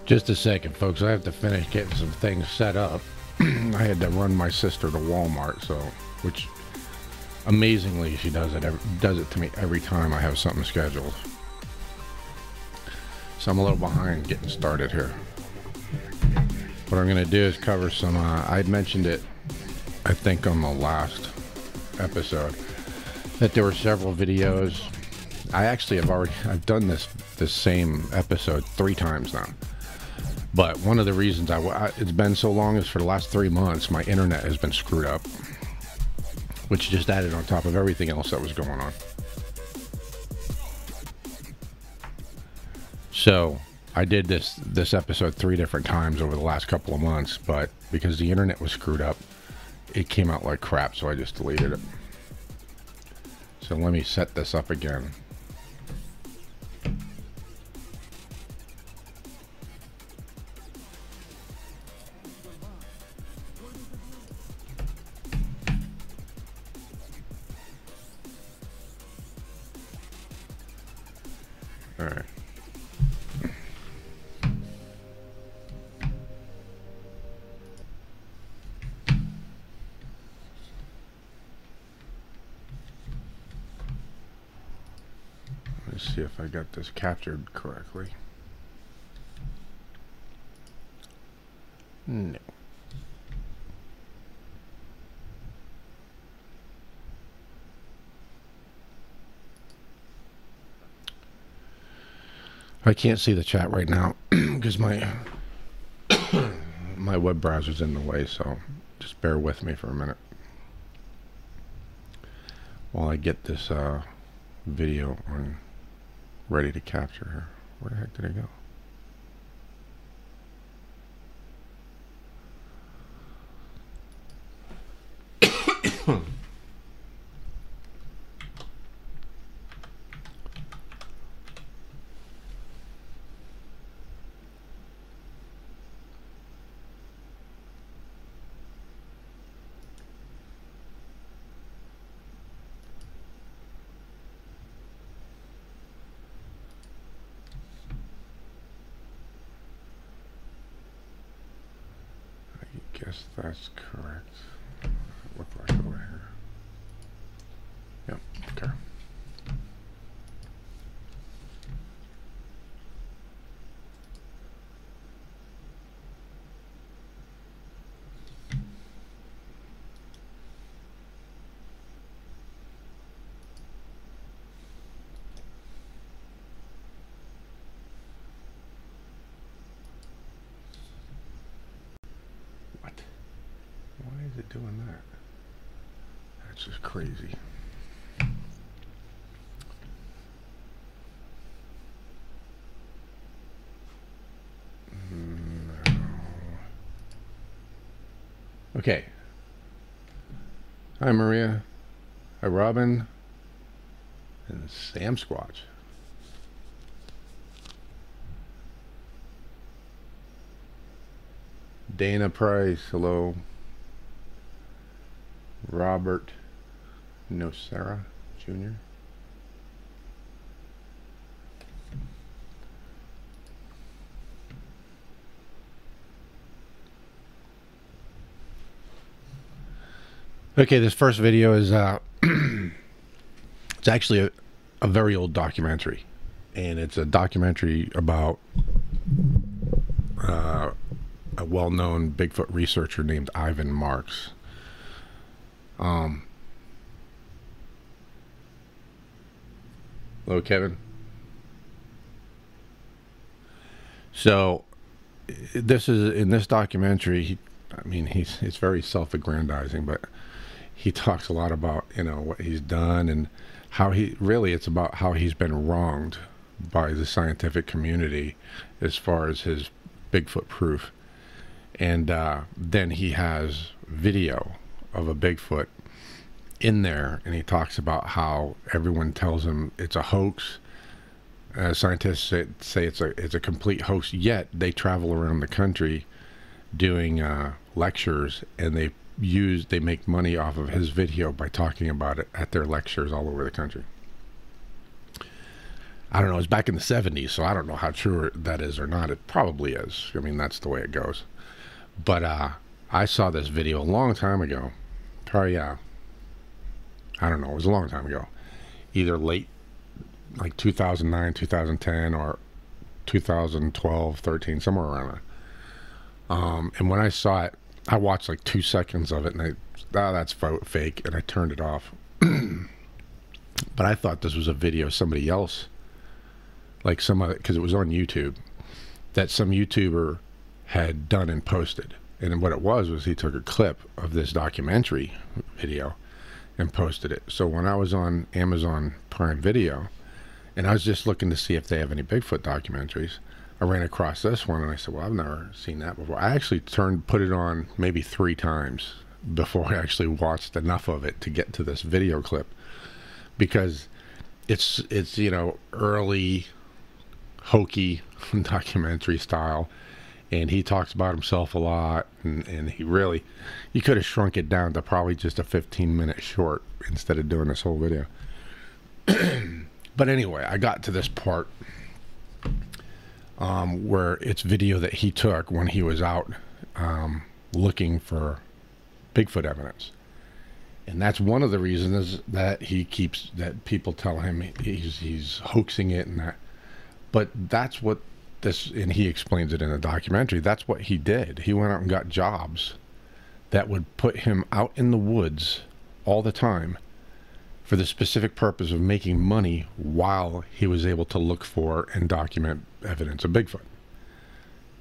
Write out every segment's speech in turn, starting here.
Just a second, folks. I have to finish getting some things set up. I had to run my sister to Walmart, so which amazingly she does it to me every time I have something scheduled. So I'm a little behind getting started here. What I'm going to do is cover some. I mentioned it, I think, on the last episode that there were several videos. I actually I've done this same episode 3 times now. But one of the reasons it's been so long is for the last 3 months, my internet has been screwed up, which just added on top of everything else that was going on. So I did this episode 3 different times over the last couple of months, but because the internet was screwed up, it came out like crap, so I just deleted it. So let me set this up again. All right. Let's see if I got this captured correctly. No. I can't see the chat right now because my my web browser's in the way, so just bear with me for a minute while I get this video ready to capture here. Where the heck did it go? Guess that's correct. Look like over here. Yep, okay. Why is it doing that? That's just crazy. No. Okay. Hi, Maria. Hi, Robin. And Sam Squatch. Dana Price, hello. Robert Nocera Jr. Okay, this first video is it's actually a very old documentary, and it's a documentary about a well-known Bigfoot researcher named Ivan Marx. Hello, Kevin. So, this is in this documentary. It's very self-aggrandizing, but he talks a lot about, what he's done and how it's about how he's been wronged by the scientific community as far as his Bigfoot proof. And then he has video of a Bigfoot in there, and he talks about how everyone tells him it's a hoax. Scientists say it's a complete hoax, yet they travel around the country doing lectures, and they make money off of his video by talking about it at their lectures all over the country. I don't know, it's back in the 70s, so I don't know how true that is or not. It probably is. That's the way it goes. But I saw this video a long time ago. Probably, I don't know, it was a long time ago. Either late, like 2009, 2010, or 2012, 13, somewhere around there. And when I saw it, I watched like 2 seconds of it, and that's fake, and I turned it off. But I thought this was a video somebody else, like some of it, because it was on YouTube, that some YouTuber had done and posted. And what it was he took a clip of this documentary video and posted it. So when I was on Amazon Prime Video, and I was just looking to see if they have any Bigfoot documentaries, I ran across this one, and I said, well, I've never seen that before. I actually put it on maybe 3 times before I actually watched enough of it to get to this video clip, because it's early hokey documentary style, and he talks about himself a lot, and he could have shrunk it down to probably just a 15-minute short instead of doing this whole video. But anyway, I got to this part where it's video that he took when he was out looking for Bigfoot evidence. And that's one of the reasons that that people tell him he's hoaxing it and that. But that's what and he explains it in the documentary, that's what he did. He went out and got jobs that would put him out in the woods all the time for the specific purpose of making money while he was able to look for and document evidence of Bigfoot.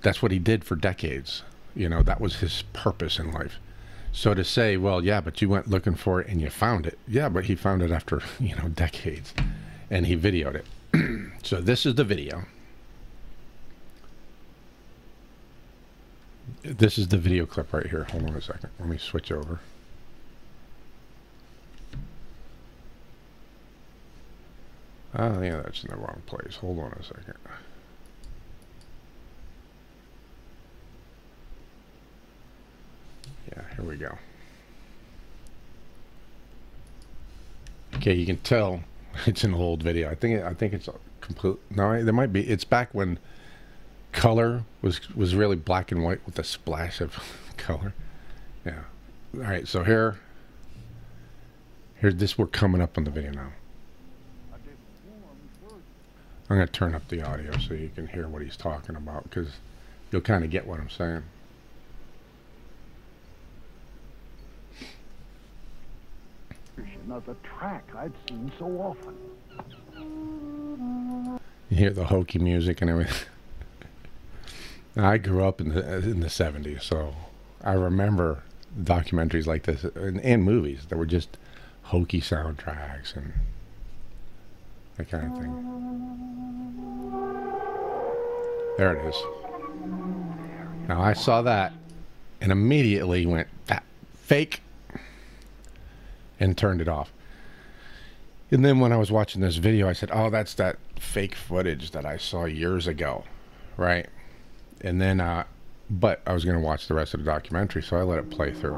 That's what he did for decades. That was his purpose in life. So to say, well, yeah, but you went looking for it and you found it. Yeah, but he found it after, decades. And he videoed it. So this is the video. This is the video clip right here. Hold on a second. Let me switch over. Oh, yeah, that's in the wrong place. Hold on a second. Yeah, here we go. Okay, you can tell it's an old video. I think it's a complete. No, there might be. It's back when color was really black and white with a splash of color. Yeah. All right. So here's this. We're coming up on the video now. I'm going to turn up the audio so you can hear what he's talking about, because you'll kind of get what I'm saying. Another track I'd seen so often. You hear the hokey music and everything. I grew up in the 70s, so I remember documentaries like this and movies that were just hokey soundtracks and that kind of thing. There it is. Now I saw that and immediately went, that fake, and turned it off. And then when I was watching this video, I said, oh, that's that fake footage that I saw years ago, right? And then, but I was going to watch the rest of the documentary, so I let it play through.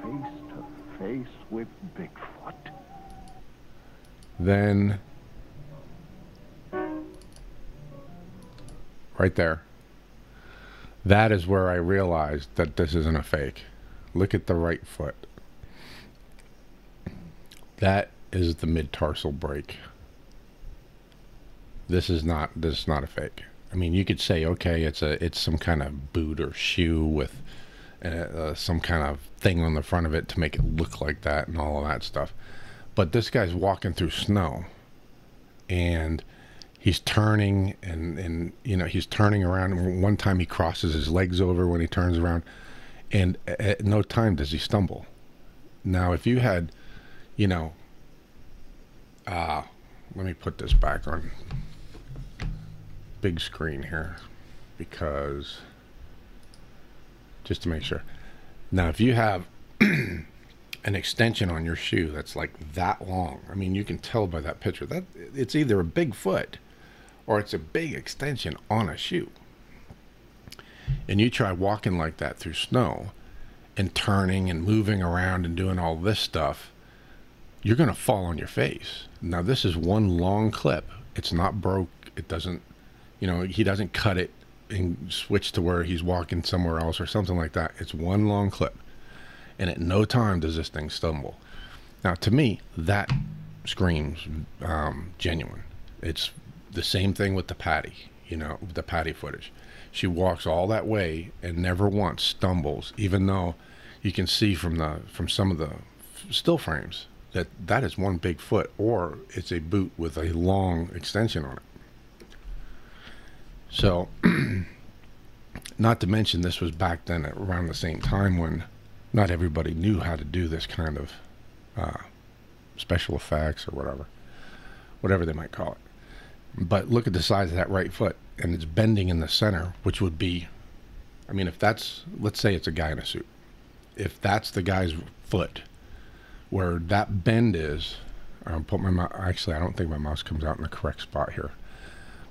Face to face with Bigfoot. Then, right there, that is where I realized that this isn't a fake. Look at the right foot. That is the mid-tarsal break. This is not a fake. I mean, you could say, okay, it's some kind of boot or shoe with some kind of thing on the front of it to make it look like that and all of that stuff. But this guy's walking through snow, and he's turning, and you know, he's turning around. One time he crosses his legs over when he turns around, and at no time does he stumble. Now, if you had, you know, let me put this back on big screen here, because just to make sure. Now, if you have an extension on your shoe that's like that long, I mean, you can tell by that picture that it's either a big foot or it's a big extension on a shoe. And you try walking like that through snow and turning and moving around and doing all this stuff, you're going to fall on your face. Now, this is one long clip. It's not broke. It doesn't, you know, he doesn't cut it and switch to where he's walking somewhere else or something like that. It's one long clip. And at no time does this thing stumble. Now, to me, that screams genuine. It's the same thing with the Patty, you know, the Patty footage. She walks all that way and never once stumbles, even though you can see from some of the still frames that that is one big foot, or it's a boot with a long extension on it. So, not to mention, this was back then at around the same time when not everybody knew how to do this kind of special effects or whatever they might call it. But look at the size of that right foot, and it's bending in the center, which would be, I mean, if that's, let's say it's a guy in a suit. If that's the guy's foot, where that bend is, I'll put my mouse, actually, I don't think my mouse comes out in the correct spot here.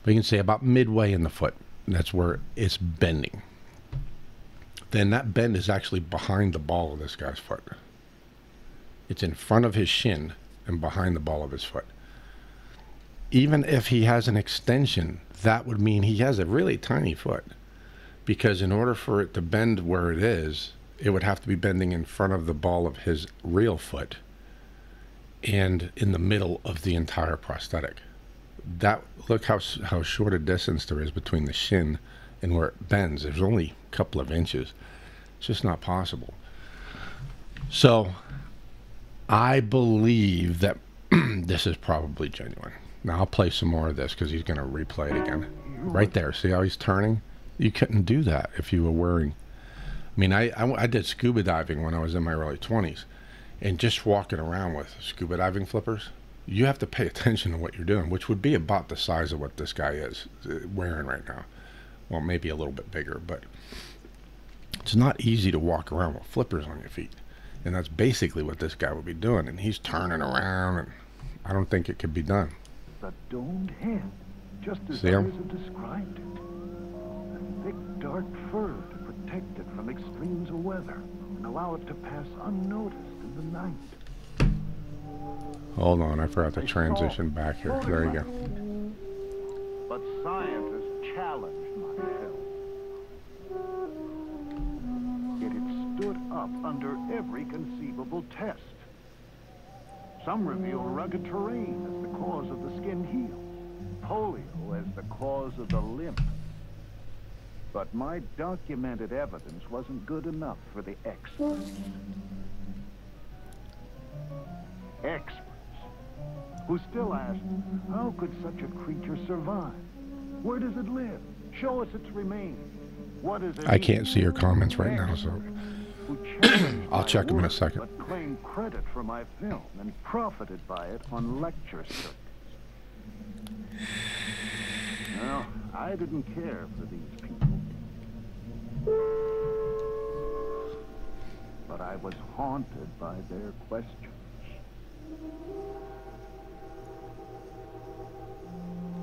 But you can say about midway in the foot, that's where it's bending. Then that bend is actually behind the ball of this guy's foot. It's in front of his shin and behind the ball of his foot. Even if he has an extension, that would mean he has a really tiny foot. Because in order for it to bend where it is, it would have to be bending in front of the ball of his real foot and in the middle of the entire prosthetic. That, look how short a distance there is between the shin and where it bends. There's only a couple of inches. It's just not possible. So I believe that this is probably genuine. Now I'll play some more of this because he's going to replay it again. Right there. See how he's turning? You couldn't do that if you were wearing... I mean, I did scuba diving when I was in my early 20s. And just walking around with scuba diving flippers, you have to pay attention to what you're doing, which would be about the size of what this guy is wearing right now. Well, maybe a little bit bigger, but it's not easy to walk around with flippers on your feet. And that's basically what this guy would be doing. And he's turning around, and I don't think it could be done. The domed head, just as See him? others have described it. A thick, dark fur to protect it from extremes of weather and allow it to pass unnoticed in the night. Hold on, I forgot to transition back here. There you go. But scientists challenged my film. It had stood up under every conceivable test. Some revealed rugged terrain as the cause of the skin heal, polio as the cause of the limp. But my documented evidence wasn't good enough for the experts. Experts who still ask, how could such a creature survive? Where does it live? Show us its remains. What is it? I can't see your comments right now, so I'll check them in a second. But claimed credit for my film and profited by it on lecture circuits. Well, I didn't care for these people. But I was haunted by their questions.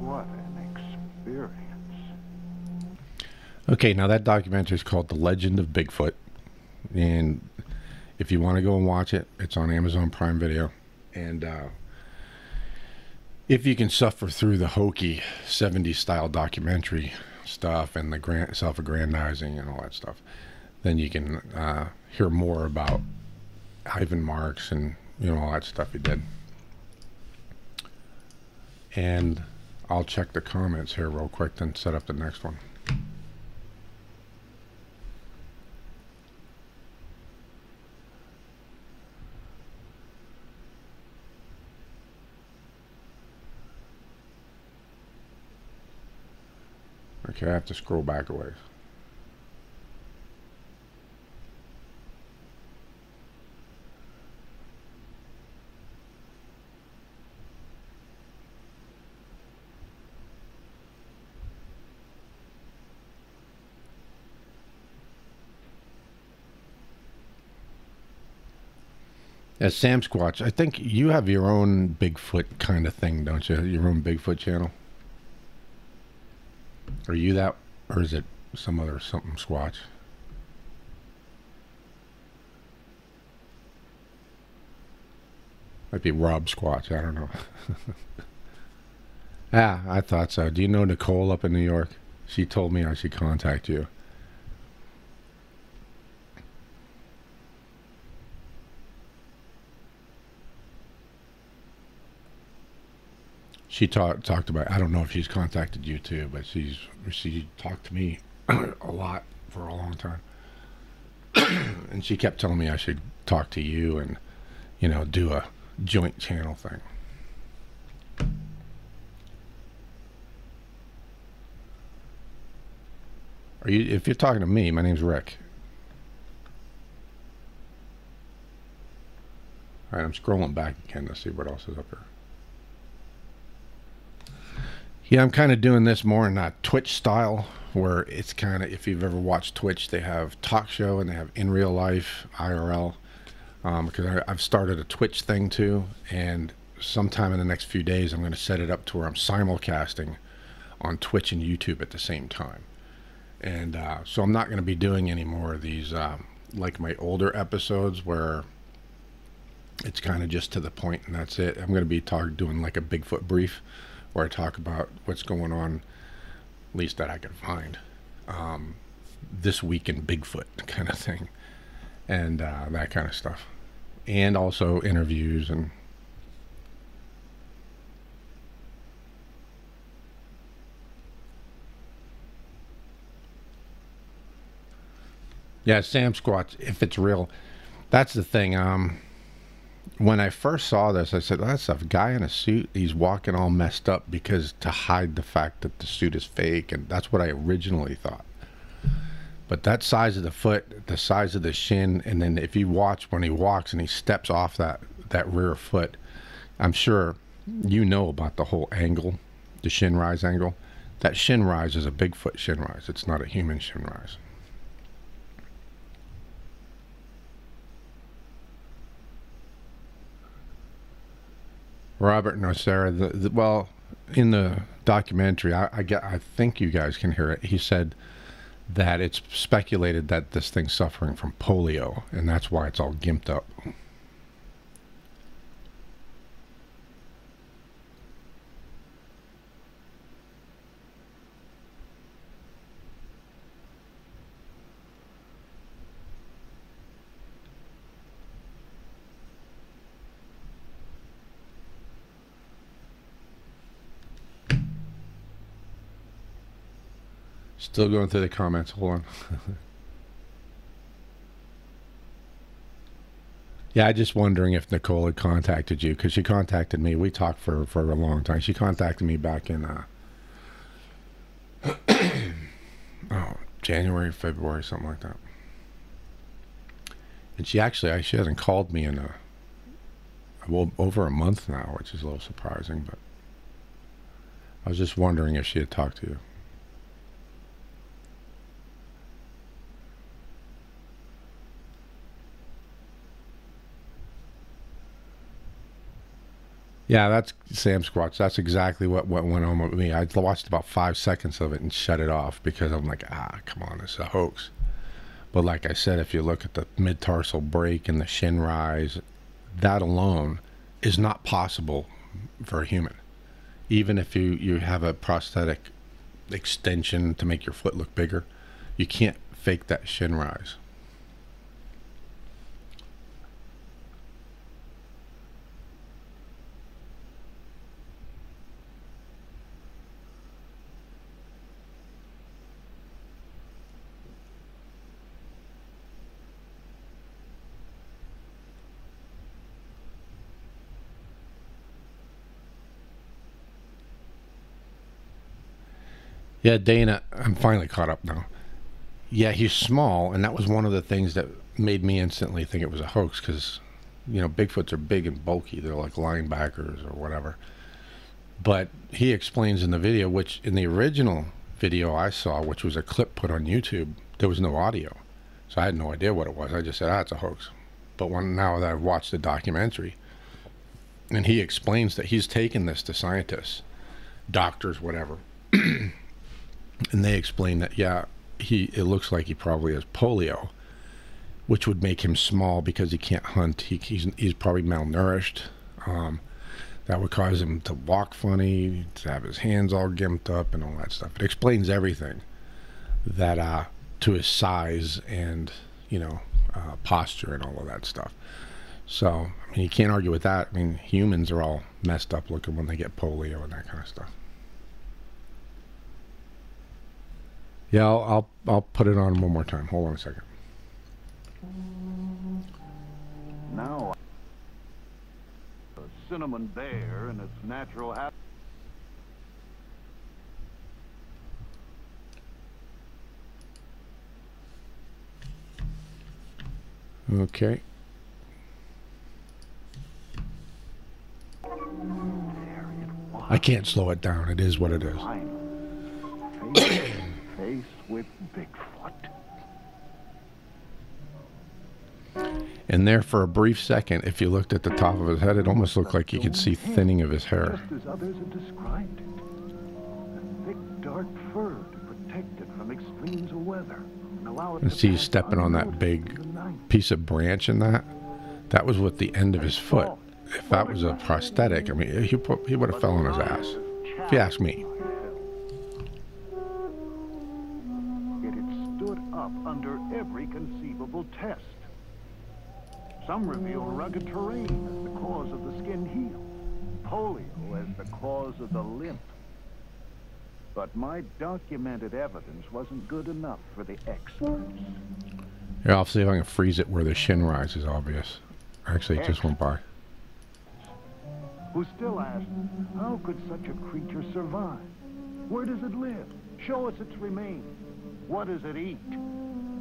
What an experience. Okay, now that documentary is called The Legend of Bigfoot. And if you want to go and watch it, it's on Amazon Prime Video. And if you can suffer through the hokey 70s style documentary stuff and the self-aggrandizing and all that stuff, then you can hear more about Ivan Marx and, you know, all that stuff he did. And I'll check the comments here real quick, then set up the next one. Okay, I have to scroll back a ways. As Sasquatch, I think you have your own Bigfoot kind of thing, don't you? Your own Bigfoot channel? Are you that, or is it some other something Squatch? Might be Rob Squatch, I don't know. Ah, I thought so. Do you know Nicole up in New York? She told me I should contact you. She talked about, I don't know if she's contacted you too, but she talked to me a lot for a long time. And she kept telling me I should talk to you and, you know, do a joint channel thing. If you're talking to me, my name's Rick. All right, I'm scrolling back again to see what else is up here. Yeah, I'm kind of doing this more in Twitch style, where it's kind of, if you've ever watched Twitch, they have talk show and they have in real life, IRL. Because I've started a Twitch thing too, and sometime in the next few days, I'm going to set it up to where I'm simulcasting on Twitch and YouTube at the same time. And so I'm not going to be doing any more of these, like my older episodes where it's kind of just to the point and that's it. I'm going to be doing like a Bigfoot brief, where I talk about what's going on, at least that I can find, this week in Bigfoot kind of thing, and that kind of stuff, and also interviews and. Yeah, Sasquatch, if it's real, that's the thing. When I first saw this, I said, that's a guy in a suit. He's walking all messed up because to hide the fact that the suit is fake. And that's what I originally thought. But that size of the foot, the size of the shin, and then if you watch when he walks and he steps off that rear foot, I'm sure you know about the whole angle, the shin rise angle. That shin rise is a Bigfoot shin rise. It's not a human shin rise. Robert Nocera, well, in the documentary, I think you guys can hear it. He said that it's speculated that this thing's suffering from polio, and that's why it's all gimped up. Still going through the comments. Hold on. Yeah, I just wondering if Nicole had contacted you, because she contacted me. We talked for a long time. She contacted me back in January, February, something like that. And she hasn't called me in over a month now, which is a little surprising. But I was just wondering if she had talked to you. Yeah, that's Sasquatch. That's exactly what went on with me. I watched about 5 seconds of it and shut it off because I'm like, come on, this is a hoax. But like I said, if you look at the mid-tarsal break and the shin rise, that alone is not possible for a human. Even if you have a prosthetic extension to make your foot look bigger, you can't fake that shin rise. Yeah, Dana, I'm finally caught up now. Yeah, he's small, and that was one of the things that made me instantly think it was a hoax, because, you know, Bigfoots are big and bulky. They're like linebackers or whatever. But he explains in the video, which in the original video I saw, which was a clip put on YouTube, there was no audio. So I had no idea what it was. I just said, it's a hoax. But now that I've watched the documentary, and he explains that he's taken this to scientists, doctors, whatever, and they explain that, yeah, it looks like he probably has polio, which would make him small because he can't hunt. He's probably malnourished. That would cause him to walk funny, to have his hands all gimped up and all that stuff. It explains everything that to his size and, you know, posture and all of that stuff. So, I mean, you can't argue with that. I mean, humans are all messed up looking when they get polio and that kind of stuff. Yeah, I'll put it on one more time. Hold on a second. Now, a cinnamon bear in its natural habitat. Okay. I can't slow it down. It is what it is. Face with Bigfoot. And there, for a brief second, if you looked at the top of his head, it almost looked like you could see thinning of his hair. Just as others have described it. A thick, dark fur to protect it from extremes of weather. And allow it And to see, he's pass stepping on that unnoticed big through the night. piece of branch in that. That was with the end of his foot. If that was a prosthetic, I mean, he would have fell on his ass, if you ask me. Yet it stood up under every conceivable test. Some reveal rugged terrain as the cause of the skin heel, polio as the cause of the limp. But my documented evidence wasn't good enough for the experts. Here, I'll see if I can freeze it where the shin rise is obvious. Actually, it just went by. Who still ask, how could such a creature survive? Where does it live? Show us its remains. What does it eat?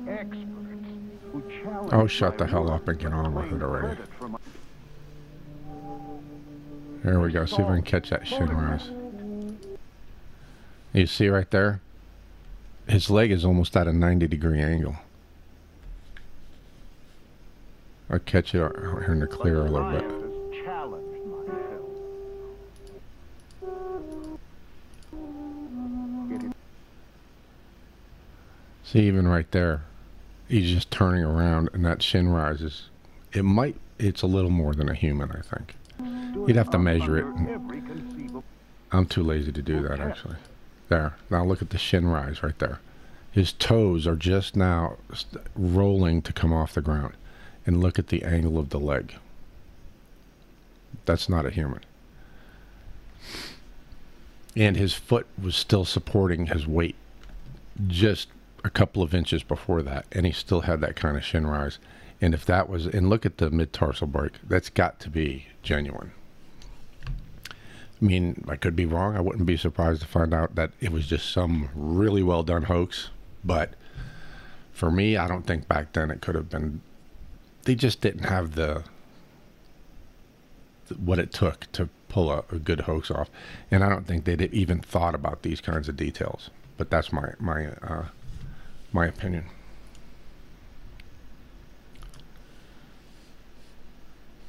Experts who challenge. Oh, shut the hell up and get on with it already. There we go. See if I can catch that shin rise. You see right there? His leg is almost at a 90-degree angle. I'll catch it out here in the clear a little bit. See, even right there, he's just turning around and that shin rises. It's a little more than a human, I think. You'd have to measure it. I'm too lazy to do that, actually. There. Now look at the shin rise right there. His toes are just now rolling to come off the ground. And look at the angle of the leg. That's not a human. And his foot was still supporting his weight just a couple of inches before that, and he still had that kind of shin rise. And if that was, and look at the mid-tarsal break, that's got to be genuine. I mean, I could be wrong. I wouldn't be surprised to find out that it was just some really well done hoax. But for me, I don't think back then it could have been. They just didn't have what it took to pull a good hoax off, and I don't think they'd even thought about these kinds of details. But that's my opinion.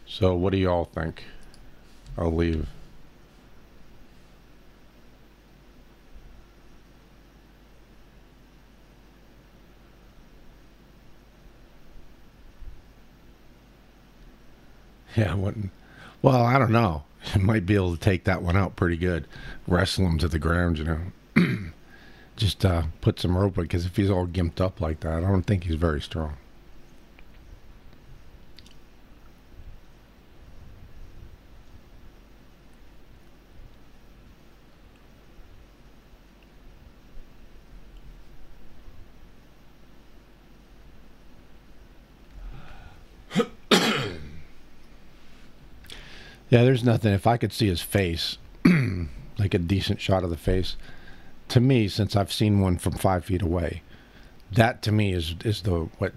So what do y'all think? I'll leave. Yeah, well, I don't know. You might be able to take that one out pretty good. Wrestle him to the ground, you know. Just put some rope, because if he's all gimped up like that, I don't think he's very strong. Yeah, there's nothing. If I could see his face, like a decent shot of the face, to me, since I've seen one from 5 feet away, that to me is the what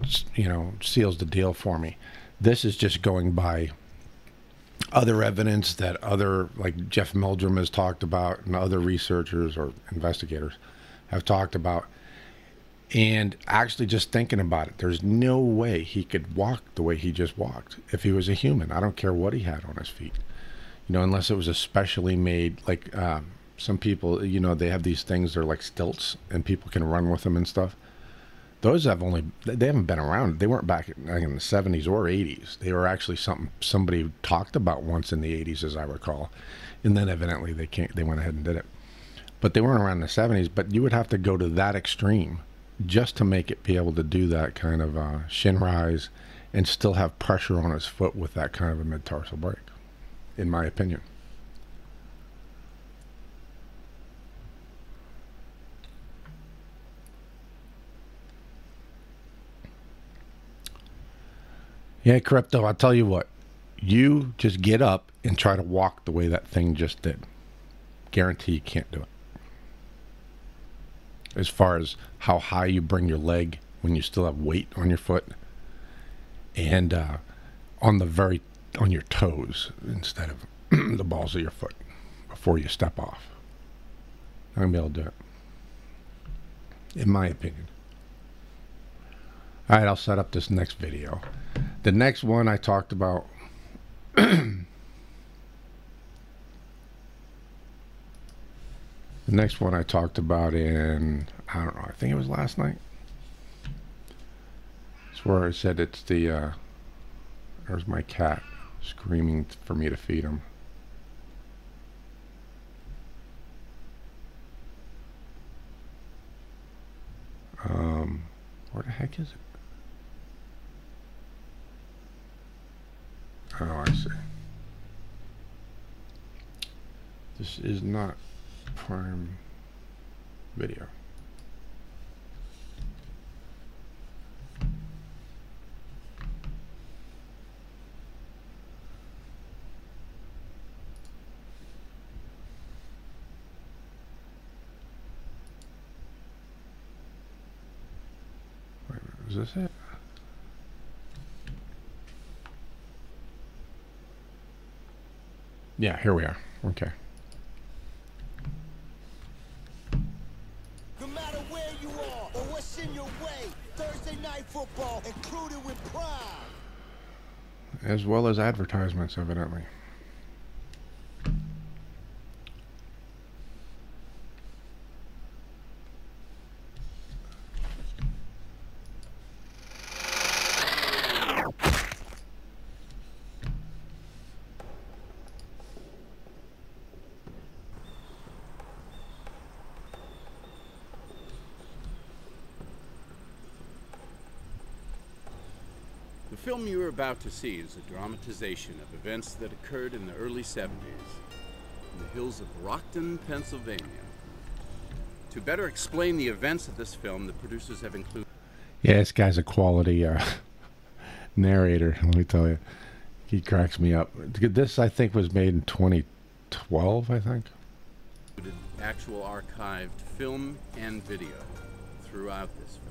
seals the deal for me. This is just going by other evidence that other, like Jeff Meldrum has talked about, and other researchers or investigators have talked about. And actually just thinking about it, there's no way he could walk the way he just walked if he was a human. I don't care what he had on his feet, unless it was a specially made, like some people, they have these things, they're like stilts and people can run with them and stuff. Those they haven't been around. They weren't back in the 70s or 80s. They were actually something somebody talked about once in the 80s, as I recall. And then evidently they went ahead and did it. But they weren't around in the 70s, but you would have to go to that extreme just to make it be able to do that kind of shin rise and still have pressure on his foot with that kind of a mid-tarsal break, in my opinion. Yeah, Crypto, I'll tell you what. You just get up and try to walk the way that thing just did. Guarantee you can't do it. As far as how high you bring your leg when you still have weight on your foot, and on your toes instead of the balls of your foot before you step off. I'm gonna be able to do it, in my opinion. All right, I'll set up this next video. The next one I talked about. The next one I talked about in, I don't know, I think it was last night. It's where I said it's the, there's my cat screaming for me to feed him. Where the heck is it? Oh, I see. This is not Prime Video. Wait a minute, is this it? Yeah, here we are. Okay. No matter where you are or what's in your way, Thursday night football included with Prime. As well as advertisements, evidently. The film you are about to see is a dramatization of events that occurred in the early 70s in the hills of Rockton, Pennsylvania. To better explain the events of this film, the producers have included... Yeah, this guy's a quality narrator, let me tell you. He cracks me up. This, I think, was made in 2012, I think. Actual archived film and video throughout this film.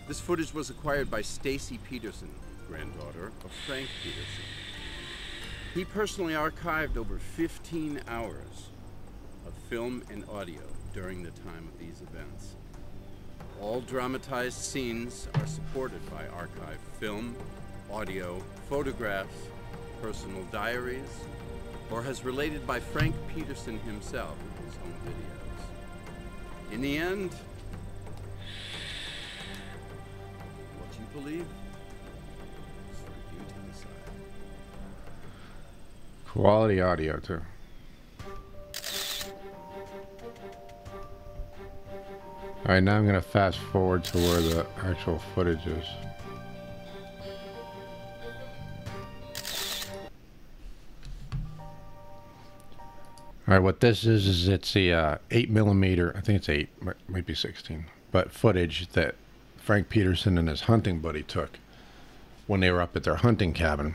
This footage was acquired by Stacy Peterson, granddaughter of Frank Peterson. He personally archived over 15 hours of film and audio during the time of these events. All dramatized scenes are supported by archived film, audio, photographs, personal diaries, or as related by Frank Peterson himself in his own videos. In the end, believe is for you to decide. Quality audio too. Alright, now I'm going to fast forward to where the actual footage is. Alright, what this is it's the 8mm, I think it's 8, might be 16, but footage that Frank Peterson and his hunting buddy took when they were up at their hunting cabin.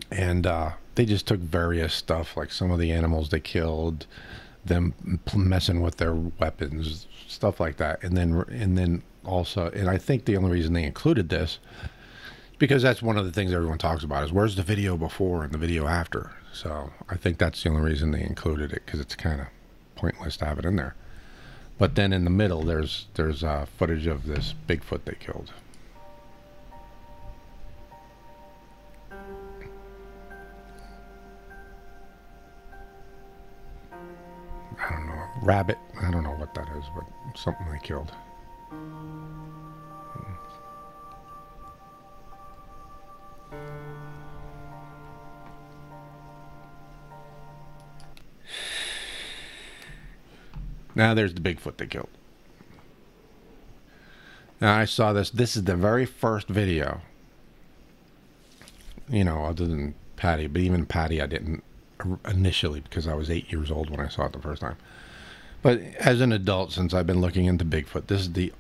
And they just took various stuff, like some of the animals they killed, them messing with their weapons, stuff like that. And then also, and I think the only reason they included this, because that's one of the things everyone talks about, is where's the video before and the video after. So I think that's the only reason they included it, because it's kind of pointless to have it in there. But then in the middle, there's footage of this Bigfoot they killed. I don't know, rabbit. I don't know what that is, but something they killed. Now there's the Bigfoot they killed. Now I saw this. This is the very first video. You know, other than Patty, but even Patty I didn't initially, because I was 8 years old when I saw it the first time. But as an adult, since I've been looking into Bigfoot, this is the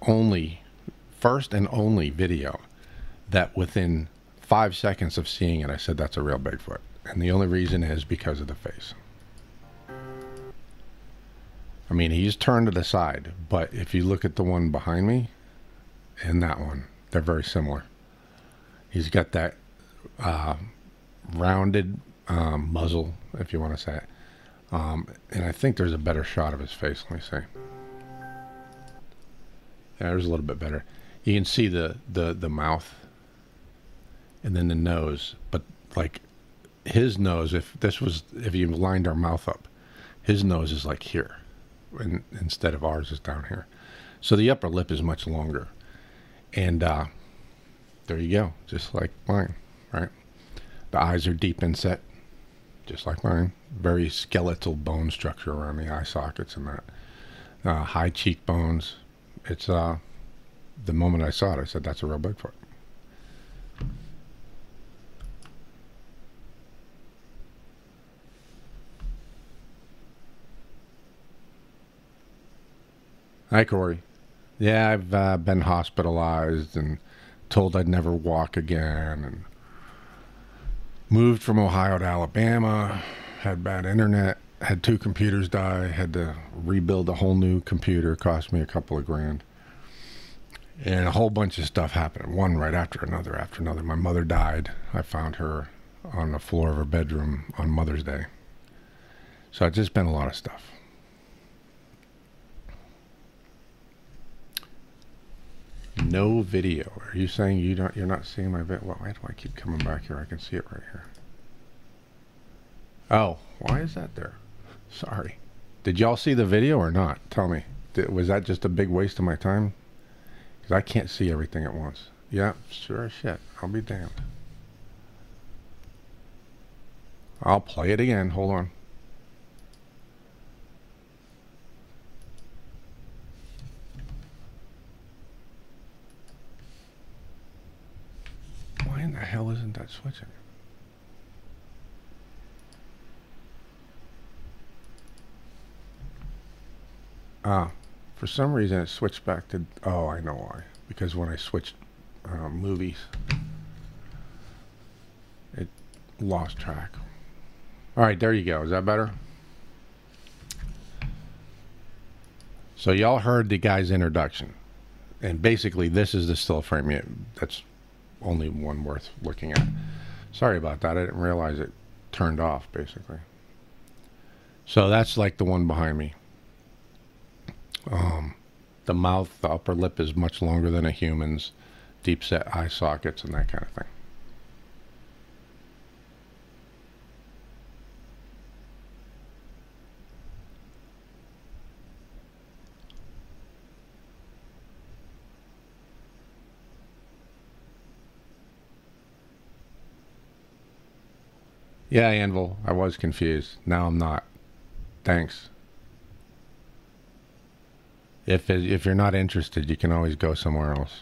first and only video that within 5 seconds of seeing it, I said that's a real Bigfoot. And the only reason is because of the face. I mean, he's turned to the side, but if you look at the one behind me and that one, they're very similar. He's got that rounded muzzle, if you want to say it. And I think there's a better shot of his face. Let me see. Yeah, there's a little bit better. You can see the mouth and then the nose, but like his nose, if you lined our mouth up, his nose is like here, and instead of ours is down here. So the upper lip is much longer. And there you go, just like mine, right? The eyes are deep inset, just like mine. Very skeletal bone structure around the eye sockets and that. High cheekbones. It's the moment I saw it, I said that's a real Bigfoot. Hi, Corey. Yeah, I've been hospitalized and told I'd never walk again, and moved from Ohio to Alabama, had bad internet, had 2 computers die, had to rebuild a whole new computer, cost me a couple of grand. And a whole bunch of stuff happened, one right after another. My mother died. I found her on the floor of her bedroom on Mother's Day. So it's just been a lot of stuff. No video. Are you saying you're not seeing my video? Well, why do I keep coming back here? I can see it right here. Oh, why is that there? Sorry. Did y'all see the video or not? Tell me. Was that just a big waste of my time? Because I can't see everything at once. Yeah, sure as shit. I'll be damned. I'll play it again. Hold on. Why in the hell isn't that switching? For some reason it switched back to, oh, I know why. Because when I switched movies, it lost track. All right, there you go. Is that better? So y'all heard the guy's introduction. And basically this is the still frame. That's only one worth looking at. Sorry about that. I didn't realize it turned off, basically. So that's like the one behind me. The mouth, the upper lip is much longer than a human's, deep set eye sockets and that kind of thing. Yeah, Anvil, I was confused. Now I'm not. Thanks. If you're not interested, you can always go somewhere else.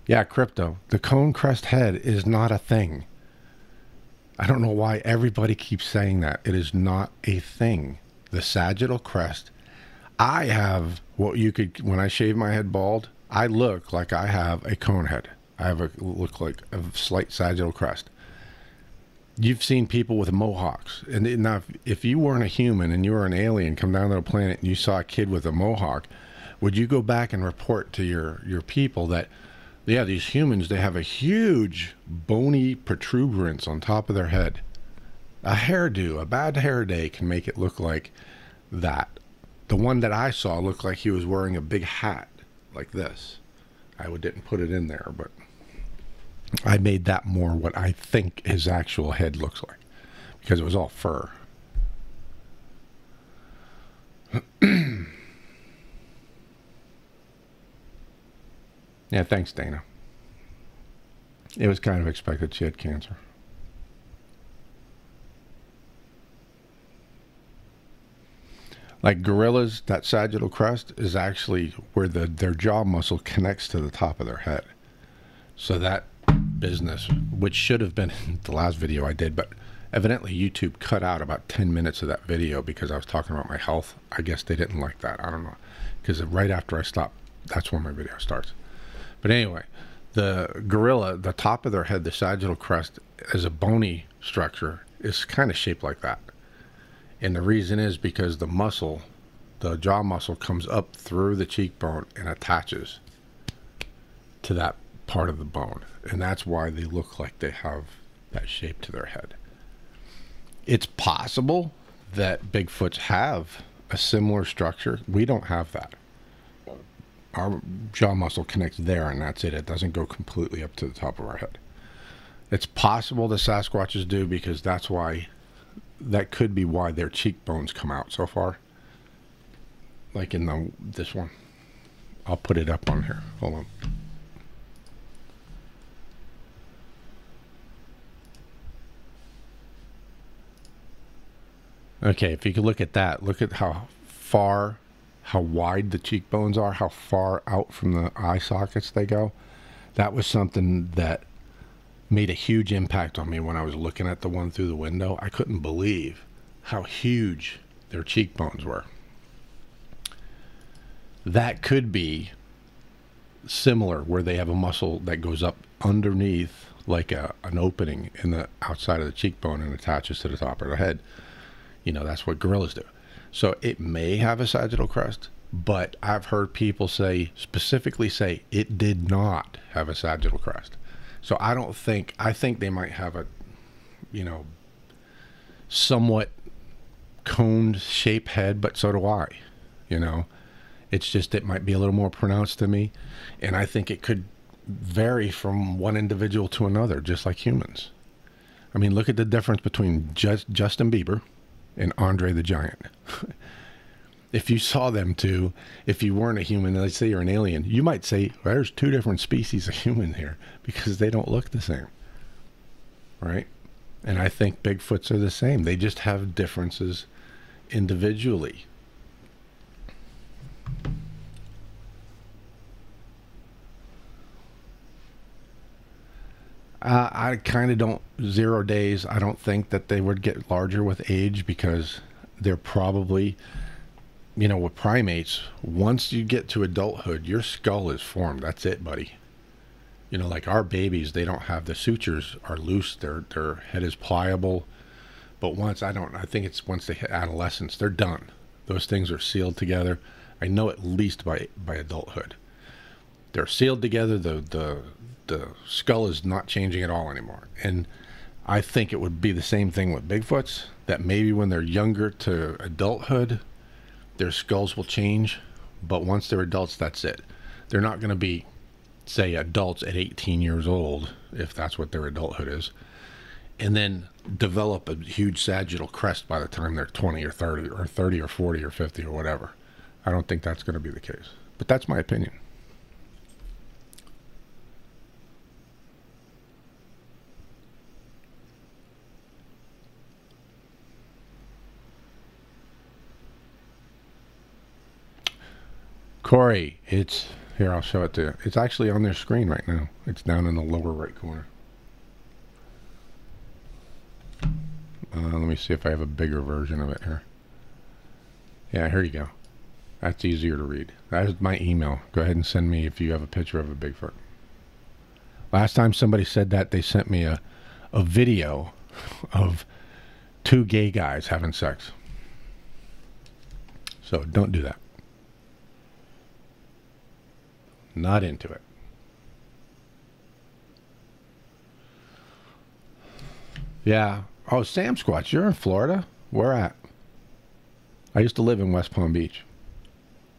Yeah, Crypto. The cone crest head is not a thing. I don't know why everybody keeps saying that. It is not a thing. The sagittal crest. I have what you could, when I shave my head bald, I look like I have a cone head. I have a look like a slight sagittal crest. You've seen people with mohawks, and now if you weren't a human and you were an alien, come down to the planet and you saw a kid with a mohawk, would you go back and report to your people that, yeah, these humans, they have a huge bony protuberance on top of their head? A hairdo, a bad hair day can make it look like that. The one that I saw looked like he was wearing a big hat like this. I didn't put it in there, but I made that more what I think his actual head looks like, because it was all fur. Yeah, thanks, Dana. It was kind of expected. She had cancer. Like gorillas, that sagittal crest is actually where their jaw muscle connects to the top of their head. So that business, which should have been in the last video I did, but evidently YouTube cut out about 10 minutes of that video because I was talking about my health. I guess they didn't like that. I don't know. Because right after I stopped, that's when my video starts. But anyway, the gorilla, the top of their head, the sagittal crest, as a bony structure, is kind of shaped like that. And the reason is because the muscle, the jaw muscle, comes up through the cheekbone and attaches to that part of the bone. And that's why they look like they have that shape to their head. It's possible that Bigfoots have a similar structure. We don't have that. Our jaw muscle connects there and that's it. It doesn't go completely up to the top of our head. It's possible the Sasquatches do, because that's why, that could be why their cheekbones come out so far. Like in this one. I'll put it up on here. Hold on. Okay, if you could look at that, look at how wide the cheekbones are, how far out from the eye sockets they go. That was something that made a huge impact on me when I was looking at the one through the window. I couldn't believe how huge their cheekbones were. That could be similar, where they have a muscle that goes up underneath, like an opening in the outside of the cheekbone and attaches to the top of the head. You know, that's what gorillas do. So it may have a sagittal crest, but I've heard people specifically say it did not have a sagittal crest. So I think they might have a, somewhat coned shape head, but so do I, It's just, it might be a little more pronounced to me. And I think it could vary from one individual to another, just like humans. I mean, look at the difference between Justin Bieber and Andre the Giant. If you saw them two, if you weren't a human, let's say you're an alien, you might say, well, there's two different species of human here, because they don't look the same. Right? And I think Bigfoots are the same. They just have differences individually. I kind of don't, 0 days, I don't think that they would get larger with age, because they're probably, with primates, once you get to adulthood, your skull is formed. That's it, buddy. Like our babies, they don't have, the sutures are loose, their head is pliable. But once, I think it's once they hit adolescence, they're done. Those things are sealed together. I know at least by adulthood. They're sealed together, the skull is not changing at all anymore. And I think it would be the same thing with Bigfoots, that maybe when they're younger to adulthood, their skulls will change, but once they're adults, that's it. They're not going to be, say, adults at 18 years old, if that's what their adulthood is, and then develop a huge sagittal crest by the time they're 20 or 30 or 30 or 40 or 50 or whatever. I don't think that's going to be the case, but that's my opinion. Corey, it's here, I'll show it to you. It's actually on their screen right now. It's down in the lower right corner. Let me see if I have a bigger version of it here. Yeah, here you go. That's easier to read. That is my email. Go ahead and send me if you have a picture of a Bigfoot. Last time somebody said that, they sent me a video of 2 gay guys having sex. So don't do that. Not into it. Yeah. Oh, Sasquatch, you're in Florida? Where at? I used to live in West Palm Beach.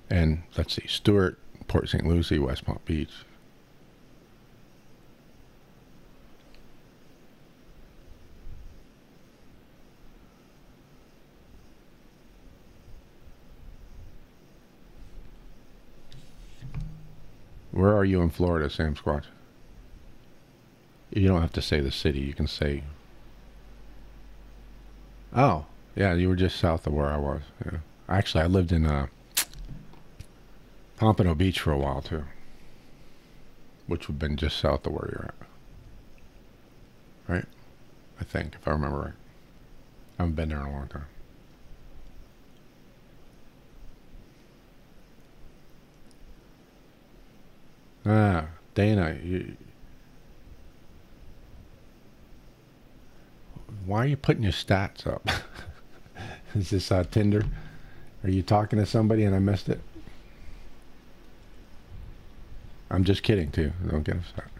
And, let's see, Stewart, Port St. Lucie, West Palm Beach. Where are you in Florida, Sasquatch? You don't have to say the city. You can say... Oh, yeah, you were just south of where I was. Yeah. Actually, I lived in Pompano Beach for a while, too. Which would have been just south of where you're at. Right? I think, if I remember right. I haven't been there in a long time. Ah, Dana, why are you putting your stats up? Is this Tinder? Are you talking to somebody and I missed it? I'm just kidding, too. Don't get upset.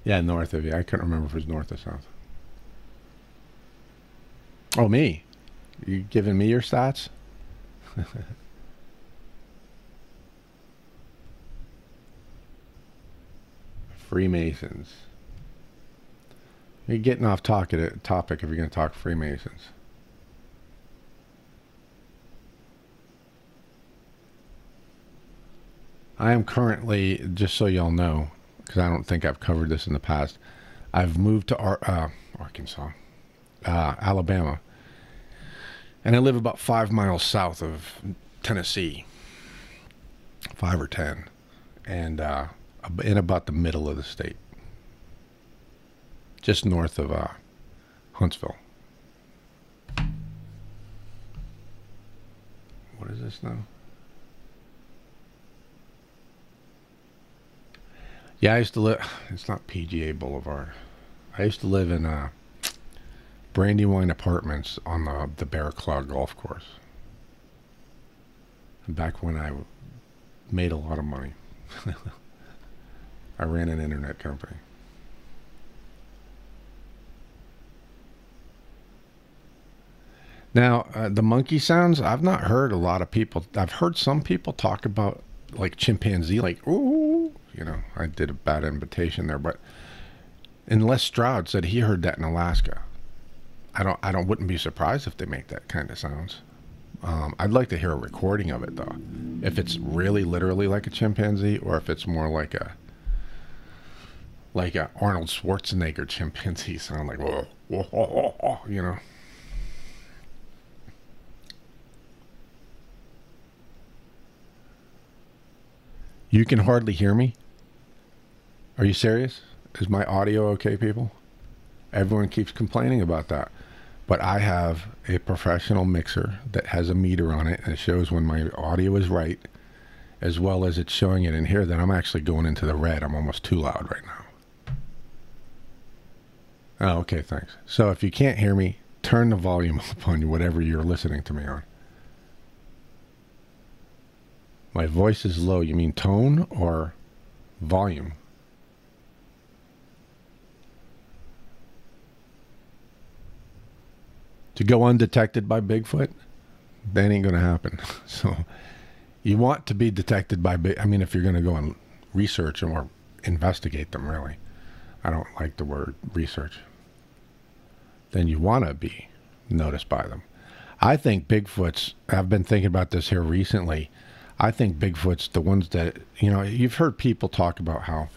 Yeah, north of you. I couldn't remember if it was north or south. Oh, me? You giving me your stats? Freemasons. You're getting off topic if you're going to talk Freemasons. I am currently, just so y'all know, because I don't think I've covered this in the past, I've moved to Arkansas, Alabama, and I live about 5 miles south of Tennessee, 5 or 10, and in about the middle of the state, just north of Huntsville. What is this now? Yeah, I used to live, it's not PGA Boulevard. I used to live in Brandywine Apartments on the Bear Claw Golf Course. Back when I made a lot of money. I ran an internet company. Now, the monkey sounds, I've not heard a lot of people. I've heard some people talk about like chimpanzee, like, ooh, you know, I did a bad invitation there, but and Les Stroud said he heard that in Alaska. I wouldn't be surprised if they make that kind of sounds. I'd like to hear a recording of it though. If it's really literally like a chimpanzee or if it's more like a Arnold Schwarzenegger chimpanzee sound, like whoa, whoa, whoa, whoa, you know. You can hardly hear me? Are you serious? Is my audio okay, people? Everyone keeps complaining about that. But I have a professional mixer that has a meter on it, and it shows when my audio is right, as well as it's showing it in here that I'm actually going into the red. I'm almost too loud right now. Oh, okay, thanks. So if you can't hear me, turn the volume up on whatever you're listening to me on. My voice is low. You mean tone or volume? To go undetected by Bigfoot? That ain't going to happen. So you want to be detected by I mean, if you're going to go and research them or investigate them, really. I don't like the word research. Then you want to be noticed by them. I think Bigfoot's, I've been thinking about this here recently. I think Bigfoot's the ones that, you know, you've heard people talk about how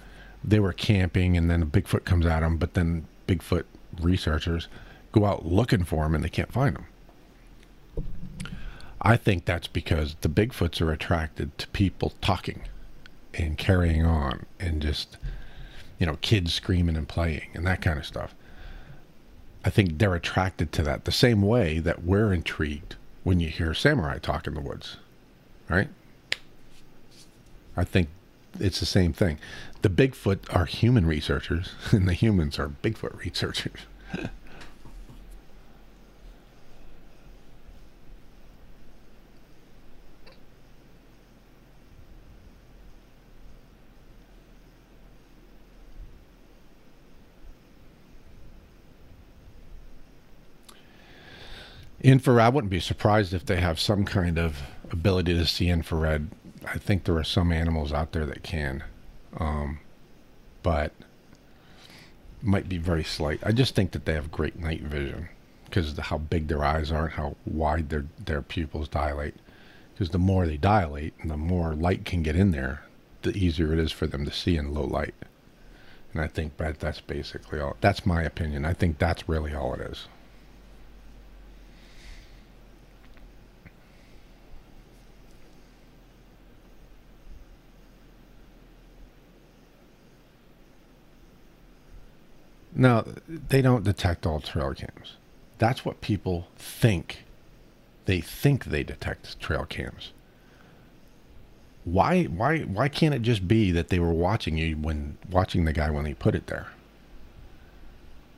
they were camping and then a Bigfoot comes at them, but then Bigfoot researchers go out looking for them and they can't find them. I think that's because the Bigfoots are attracted to people talking and carrying on and just, you know, kids screaming and playing and that kind of stuff. I think they're attracted to that the same way that we're intrigued when you hear samurai talk in the woods, right? I think it's the same thing. The Bigfoot are human researchers, and the humans are Bigfoot researchers. Infrared, I wouldn't be surprised if they have some kind of ability to see infrared. I think there are some animals out there that can, but might be very slight. I just think that they have great night vision because of how big their eyes are and how wide their pupils dilate. Because the more they dilate and the more light can get in there, the easier it is for them to see in low light. And I think that's basically all. That's my opinion. I think that's really all it is. No, they don't detect all trail cams. That's what people think. They think they detect trail cams. Why can't it just be that they were watching you watching the guy when he put it there?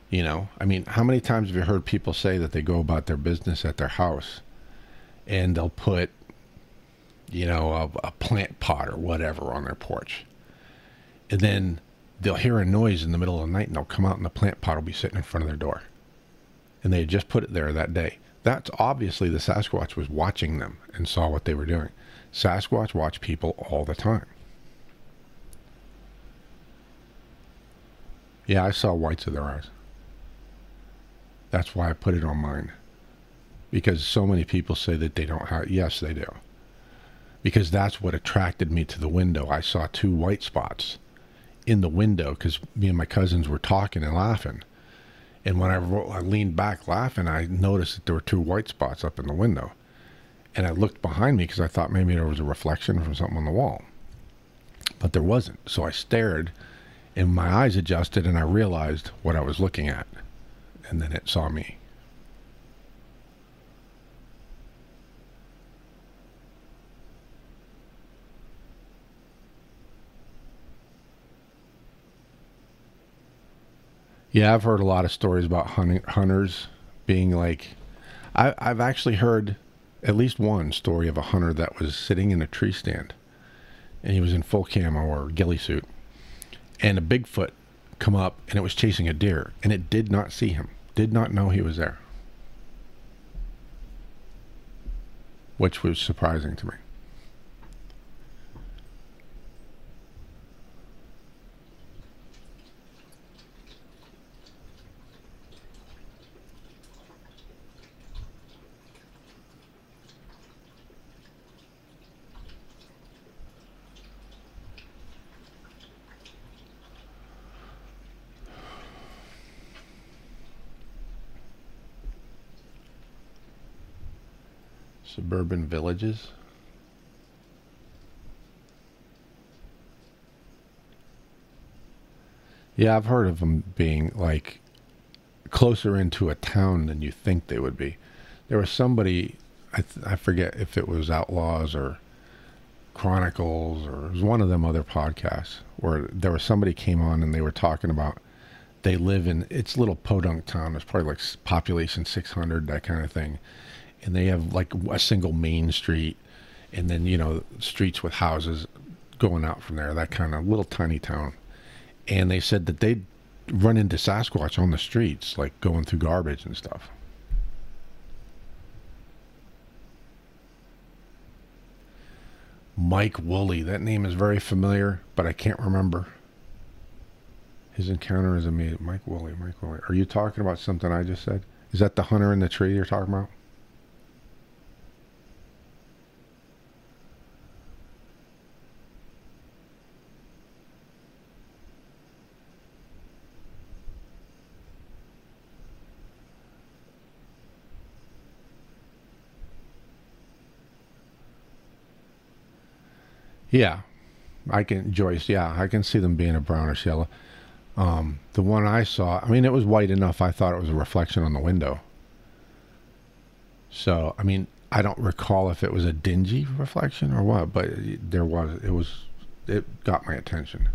You know, I mean, how many times have you heard people say that they go about their business at their house and they'll put, you know, a plant pot or whatever on their porch, and then they'll hear a noise in the middle of the night and they'll come out and the plant pot will be sitting in front of their door. And they had just put it there that day. That's obviously the Sasquatch was watching them and saw what they were doing. Sasquatch watch people all the time. Yeah, I saw whites of their eyes. That's why I put it on mine. Because so many people say that they don't have, yes, they do. Because that's what attracted me to the window. I saw 2 white spots in the window because me and my cousins were talking and laughing, and when I leaned back laughing, I noticed that there were 2 white spots up in the window, and I looked behind me because I thought maybe there was a reflection from something on the wall, but there wasn't. So I stared and my eyes adjusted and I realized what I was looking at, and then it saw me. Yeah, I've heard a lot of stories about hunters being like, I've actually heard at least one story of a hunter that was sitting in a tree stand and he was in full camo or ghillie suit, and a Bigfoot come up and it was chasing a deer and it did not see him, did not know he was there, which was surprising to me. Suburban villages. Yeah, I've heard of them being like closer into a town than you think they would be. There was somebody, I forget if it was Outlaws or Chronicles or it was one of them other podcasts where there was somebody came on and they were talking about they live in, it's a little podunk town. There's probably like population 600, that kind of thing. And they have like a single main street and then, you know, streets with houses going out from there, that kind of little tiny town. And they said that they'd run into Sasquatch on the streets, like going through garbage and stuff. Mike Woolley, that name is very familiar, but I can't remember. His encounter is amazing. Mike Woolley, Mike Woolley. Are you talking about something I just said? Is that the hunter in the tree you're talking about? Yeah, I can, Joyce, yeah, I can see them being a brownish yellow. The one I saw, I mean, it was white enough, I thought it was a reflection on the window. So, I mean, I don't recall if it was a dingy reflection or what, but it was it got my attention.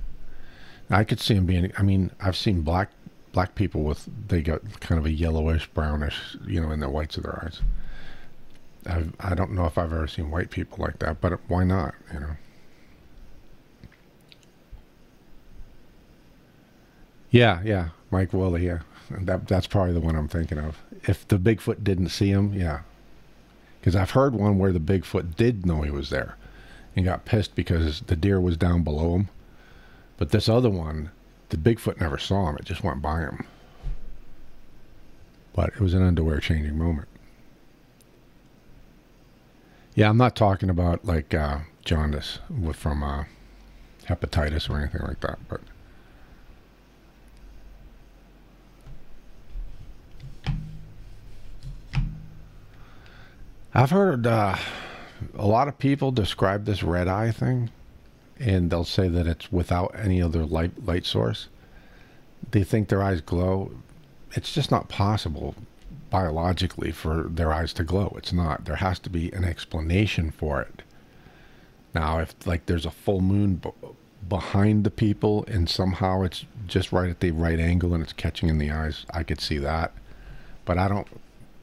I could see them being, I mean, I've seen black people with, they got kind of a yellowish, brownish, you know, in the whites of their eyes. I don't know if I've ever seen white people like that, but why not, you know? Yeah, Mike Woolley, yeah. That's probably the one I'm thinking of. If the Bigfoot didn't see him, yeah. Because I've heard one where the Bigfoot did know he was there and got pissed because the deer was down below him. But this other one, the Bigfoot never saw him. It just went by him. But it was an underwear changing moment. Yeah, I'm not talking about like jaundice from hepatitis or anything like that, but I've heard a lot of people describe this red eye thing, and they'll say that it's without any other light source. They think their eyes glow. It's just not possible biologically for their eyes to glow. It's not. There has to be an explanation for it. Now, if like there's a full moon behind the people and somehow it's just right at the right angle and it's catching in the eyes, I could see that. But I don't.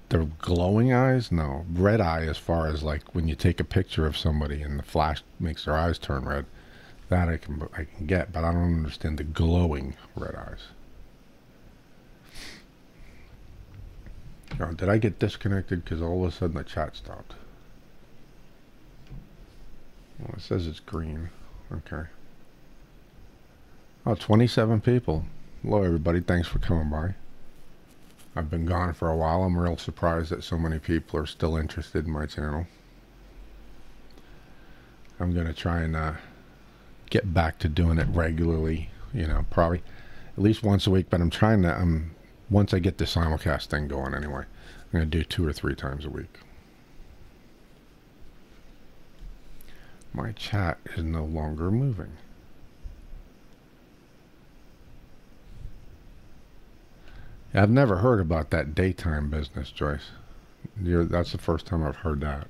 The glowing eyes, no. Red eye, as far as like when you take a picture of somebody and the flash makes their eyes turn red, that I can get, but I don't understand the glowing red eyes. Oh, did I get disconnected because all of a sudden the chat stopped? Well, it says it's green. Okay. Oh, 27 people. Hello, everybody. Thanks for coming by. I've been gone for a while. I'm real surprised that so many people are still interested in my channel. I'm going to try and get back to doing it regularly, you know, probably at least once a week, but I'm trying to, once I get the simulcast thing going anyway, I'm going to do 2 or 3 times a week. My chat is no longer moving. I've never heard about that daytime business, Joyce. That's the first time I've heard that.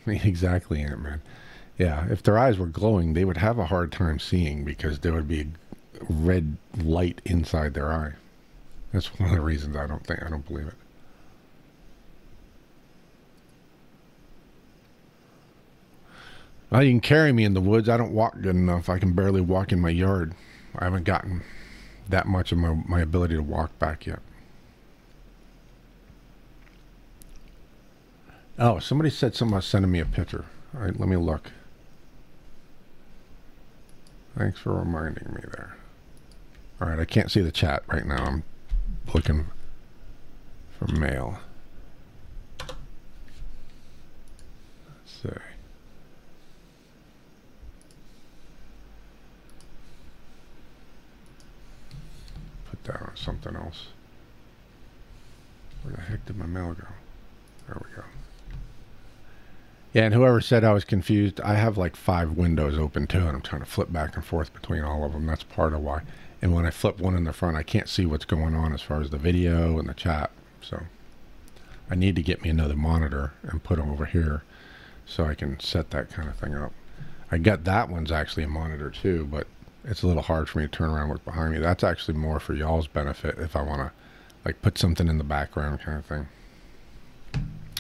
Exactly, Ant-Man. Yeah, if their eyes were glowing, they would have a hard time seeing because there would be a red light inside their eye. That's one of the reasons I don't believe it. Well, you can carry me in the woods. I don't walk good enough. I can barely walk in my yard. I haven't gotten that much of my ability to walk back yet. Oh, somebody said something about sending me a picture. All right, let me look. Thanks for reminding me there. All right, I can't see the chat right now. I'm looking for mail. Let's see. That on something else. Where the heck did my mail go? There we go. Yeah, and whoever said I was confused, I have like 5 windows open too, and I'm trying to flip back and forth between all of them. That's part of why. And when I flip one in the front, I can't see what's going on as far as the video and the chat. So I need to get me another monitor and put them over here so I can set that kind of thing up. I got that one's actually a monitor too, but it's a little hard for me to turn around and look behind me. That's actually more for y'all's benefit if I want to like put something in the background kind of thing,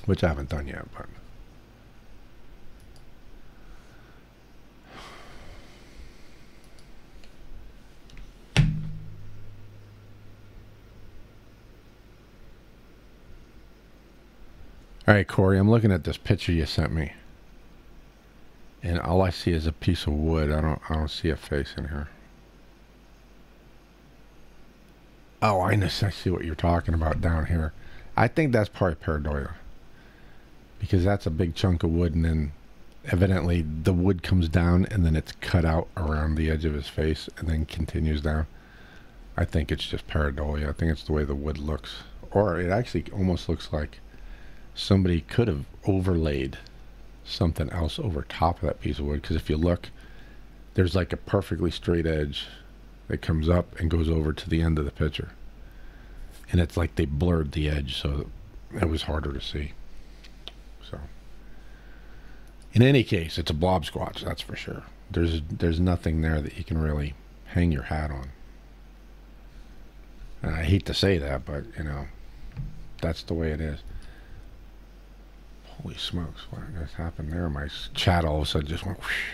which I haven't done yet, but all right, Corey, I'm looking at this picture you sent me. And all I see is a piece of wood. I don't see a face in here. Oh, I see what you're talking about down here. I think that's probably pareidolia. Because that's a big chunk of wood, and then evidently the wood comes down and then it's cut out around the edge of his face and then continues down. I think it's just pareidolia. I think it's the way the wood looks. Or it actually almost looks like somebody could have overlaid something else over top of that piece of wood, because if you look, there's like a perfectly straight edge that comes up and goes over to the end of the picture, and it's like they blurred the edge so it was harder to see. So In any case, it's a blob squatch, that's for sure. There's nothing there that you can really hang your hat on. And I hate to say that, but, you know, that's the way it is. Holy smokes, what just happened there? My chat all of a sudden just went whoosh.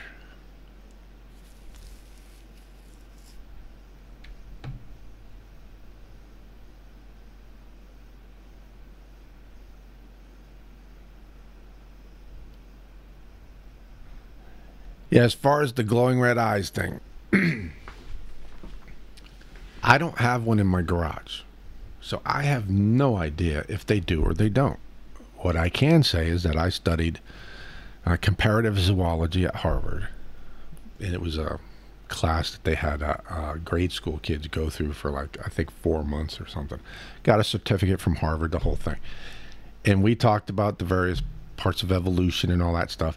Yeah, as far as the glowing red eyes thing, I don't have one in my garage. So I have no idea if they do or they don't. What I can say is that I studied comparative zoology at Harvard. And it was a class that they had grade school kids go through for like, I think 4 months or something. Got a certificate from Harvard, the whole thing. And we talked about the various parts of evolution and all that stuff.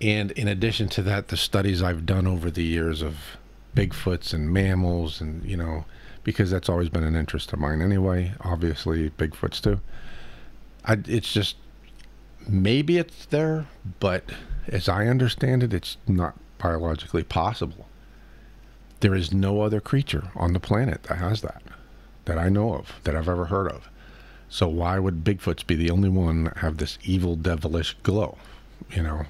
And in addition to that, the studies I've done over the years of Bigfoots and mammals and, you know, because that's always been an interest of mine anyway, obviously Bigfoots too. It's just, maybe it's there, but as I understand it, it's not biologically possible. There is no other creature on the planet that has that I know of, that I've ever heard of. So why would Bigfoots be the only one that have this evil, devilish glow? You know,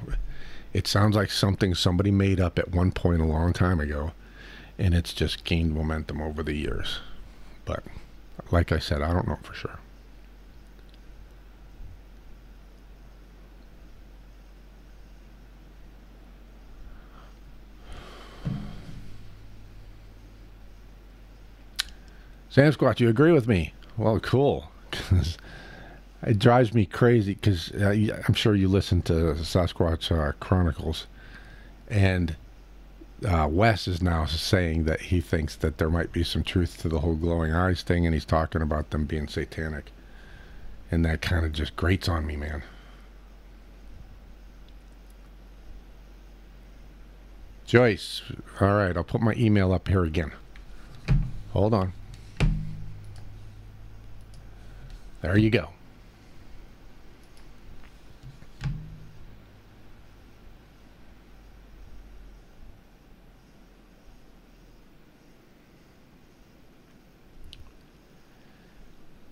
it sounds like something somebody made up at one point a long time ago, and it's just gained momentum over the years. But like I said, I don't know for sure. Sasquatch, you agree with me? Well, cool. It drives me crazy because I'm sure you listen to Sasquatch Chronicles, and Wes is now saying that he thinks that there might be some truth to the whole glowing eyes thing, and he's talking about them being satanic, and that kind of just grates on me, man. Joyce, all right, I'll put my email up here again. Hold on. There you go.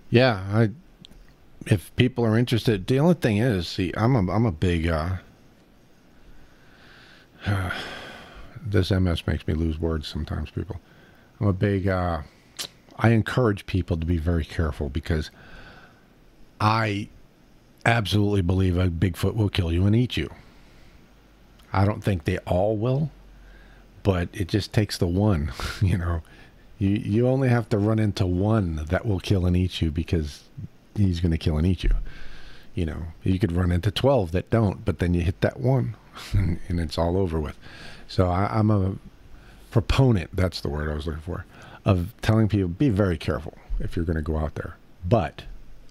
Yeah, if people are interested, the only thing is, see, I'm a big this MS makes me lose words sometimes, people. I'm a big I encourage people to be very careful because I absolutely believe a Bigfoot will kill you and eat you. I don't think they all will, but it just takes the one, you know. You only have to run into one that will kill and eat you because he's going to kill and eat you. You know, you could run into 12 that don't, but then you hit that one and it's all over with. So I'm a proponent, that's the word I was looking for, of telling people be very careful if you're going to go out there. But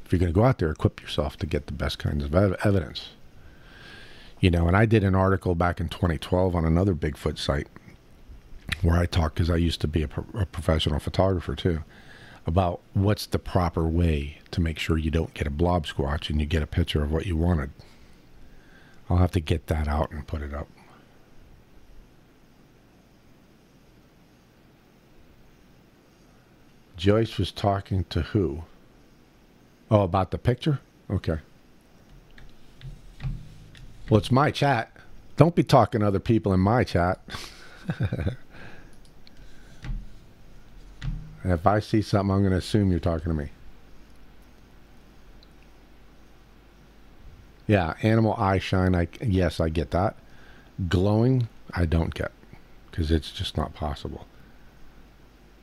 if you're going to go out there, equip yourself to get the best kinds of evidence. You know, and I did an article back in 2012 on another Bigfoot site where I talked, because I used to be a professional photographer too, about what's the proper way to make sure you don't get a blob squatch and you get a picture of what you wanted. I'll have to get that out and put it up. Joyce was talking to who? Oh, about the picture? Okay. Well, it's my chat. Don't be talking to other people in my chat. If I see something, I'm going to assume you're talking to me. Yeah, animal eye shine, yes, I get that. Glowing, I don't get, because it's just not possible.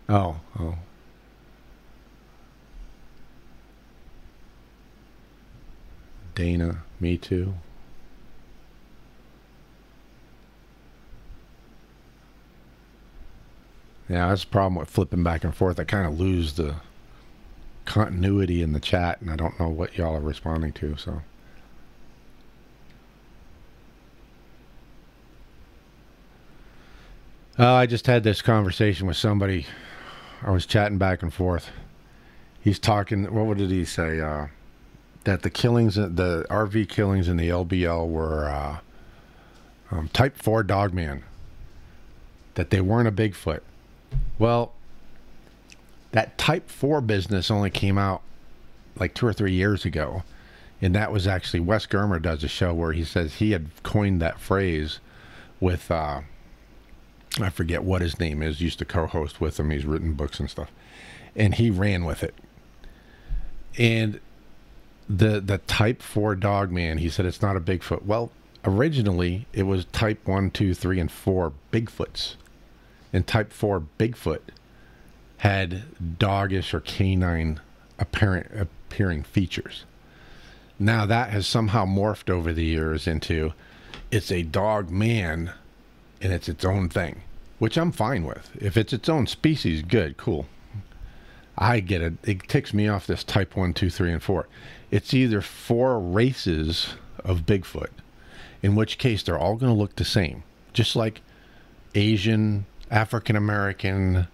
Oh. Dana, me too. Yeah, that's the problem with flipping back and forth. I kind of lose the continuity in the chat, and I don't know what y'all are responding to, so. I just had this conversation with somebody. I was chatting back and forth. He's talking, what did he say? That the killings, the RV killings in the LBL were Type 4 dogman, that they weren't a Bigfoot. Well, that Type 4 business only came out like 2 or 3 years ago. And that was actually, Wes Germer does a show where he says he had coined that phrase with, I forget what his name is, used to co-host with him. He's written books and stuff. And he ran with it. And the Type 4 dogman, he said it's not a Bigfoot. Well, originally it was Type 1, 2, 3, and 4 Bigfoots. And Type 4 Bigfoot had doggish or canine appearing features. Now that has somehow morphed over the years into it's a dog man and it's its own thing, which I'm fine with. If it's its own species, good, cool. I get it. It ticks me off, this Type 1, 2, 3, and 4. It's either 4 races of Bigfoot, in which case they're all going to look the same. Just like Asian, African American,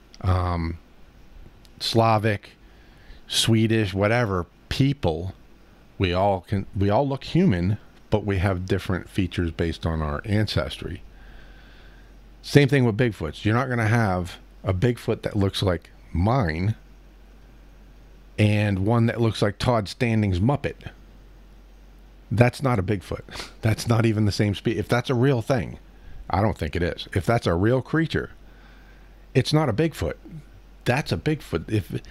Slavic, Swedish, whatever people. We all look human, but we have different features based on our ancestry. Same thing with Bigfoots. You're not going to have a Bigfoot that looks like mine and one that looks like Todd Standing's Muppet. That's not a Bigfoot. That's not even the same species. If that's a real thing, I don't think it is. If that's a real creature, it's not a Bigfoot. That's a Bigfoot.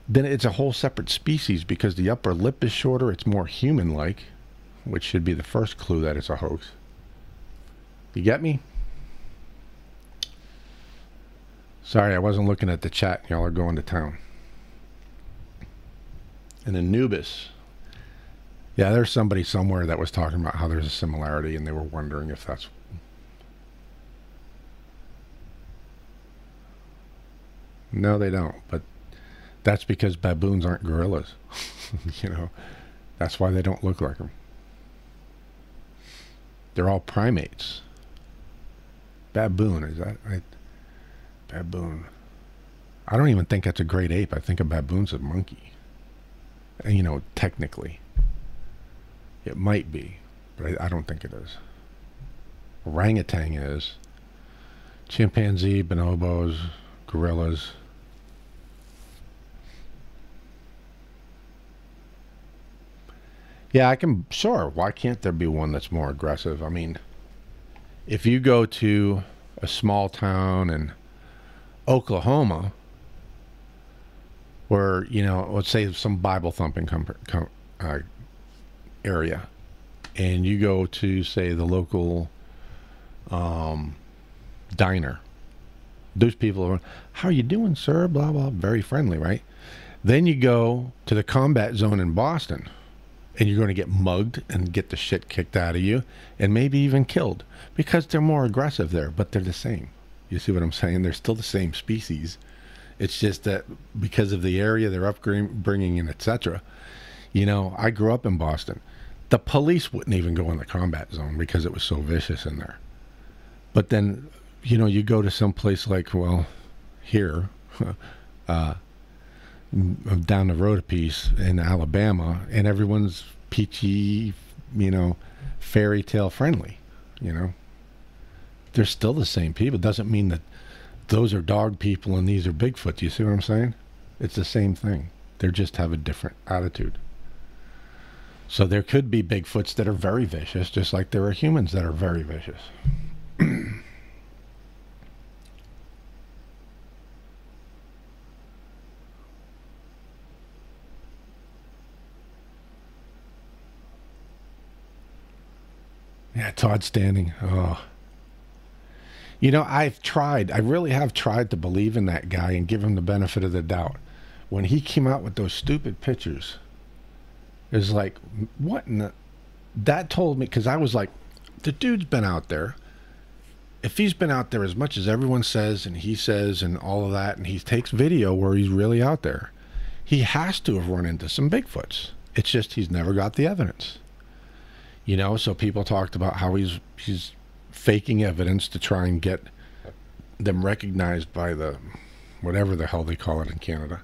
Then it's a whole separate species because the upper lip is shorter. It's more human-like, which should be the first clue that it's a hoax. You get me? Sorry, I wasn't looking at the chat. Y'all are going to town. And Anubis. Yeah, there's somebody somewhere that was talking about how there's a similarity, and they were wondering if that's... No, they don't, but that's because baboons aren't gorillas. You know, that's why they don't look like them. They're all primates. Baboon, is that right? Baboon. I don't even think that's a great ape. I think a baboon's a monkey. And, you know, technically. It might be, but I don't think it is. Orangutan is. Chimpanzee, bonobos, gorillas. Yeah, I can, sure. Why can't there be one that's more aggressive? I mean, if you go to a small town in Oklahoma, where, you know, let's say some Bible thumping area, and you go to, say, the local diner, those people are, how are you doing, sir? Blah, blah, very friendly, right? Then you go to the combat zone in Boston, and you're going to get mugged and get the shit kicked out of you and maybe even killed because they're more aggressive there, but they're the same. You see what I'm saying? They're still the same species. It's just that because of the area, their upbringing, and etc. You know, I grew up in Boston. The police wouldn't even go in the combat zone because it was so vicious in there. But then, you know, you go to some place like, well, here, down the road a piece in Alabama, and everyone's peachy, you know, fairy tale friendly, you know. They're still the same people. It doesn't mean that those are dog people and these are Bigfoot. Do you see what I'm saying? It's the same thing. They just have a different attitude. So there could be Bigfoots that are very vicious, just like there are humans that are very vicious. Yeah, Todd Standing. Oh. You know, I really have tried to believe in that guy and give him the benefit of the doubt. When he came out with those stupid pictures, it was like, what in the... That told me, because I was like, the dude's been out there. If he's been out there as much as everyone says, and he says, and all of that, and he takes video where he's really out there, he has to have run into some Bigfoots. It's just he's never got the evidence. You know, so people talked about how he's faking evidence to try and get them recognized by the, whatever the hell they call it in Canada.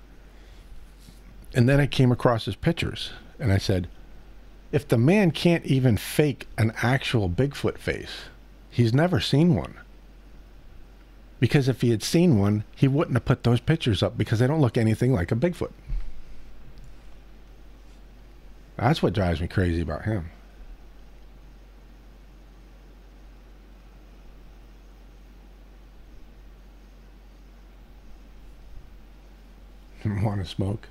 And then I came across his pictures, and I said, if the man can't even fake an actual Bigfoot face, He's never seen one. Because if he had seen one, he wouldn't have put those pictures up because they don't look anything like a Bigfoot. That's what drives me crazy about him. Want to smoke?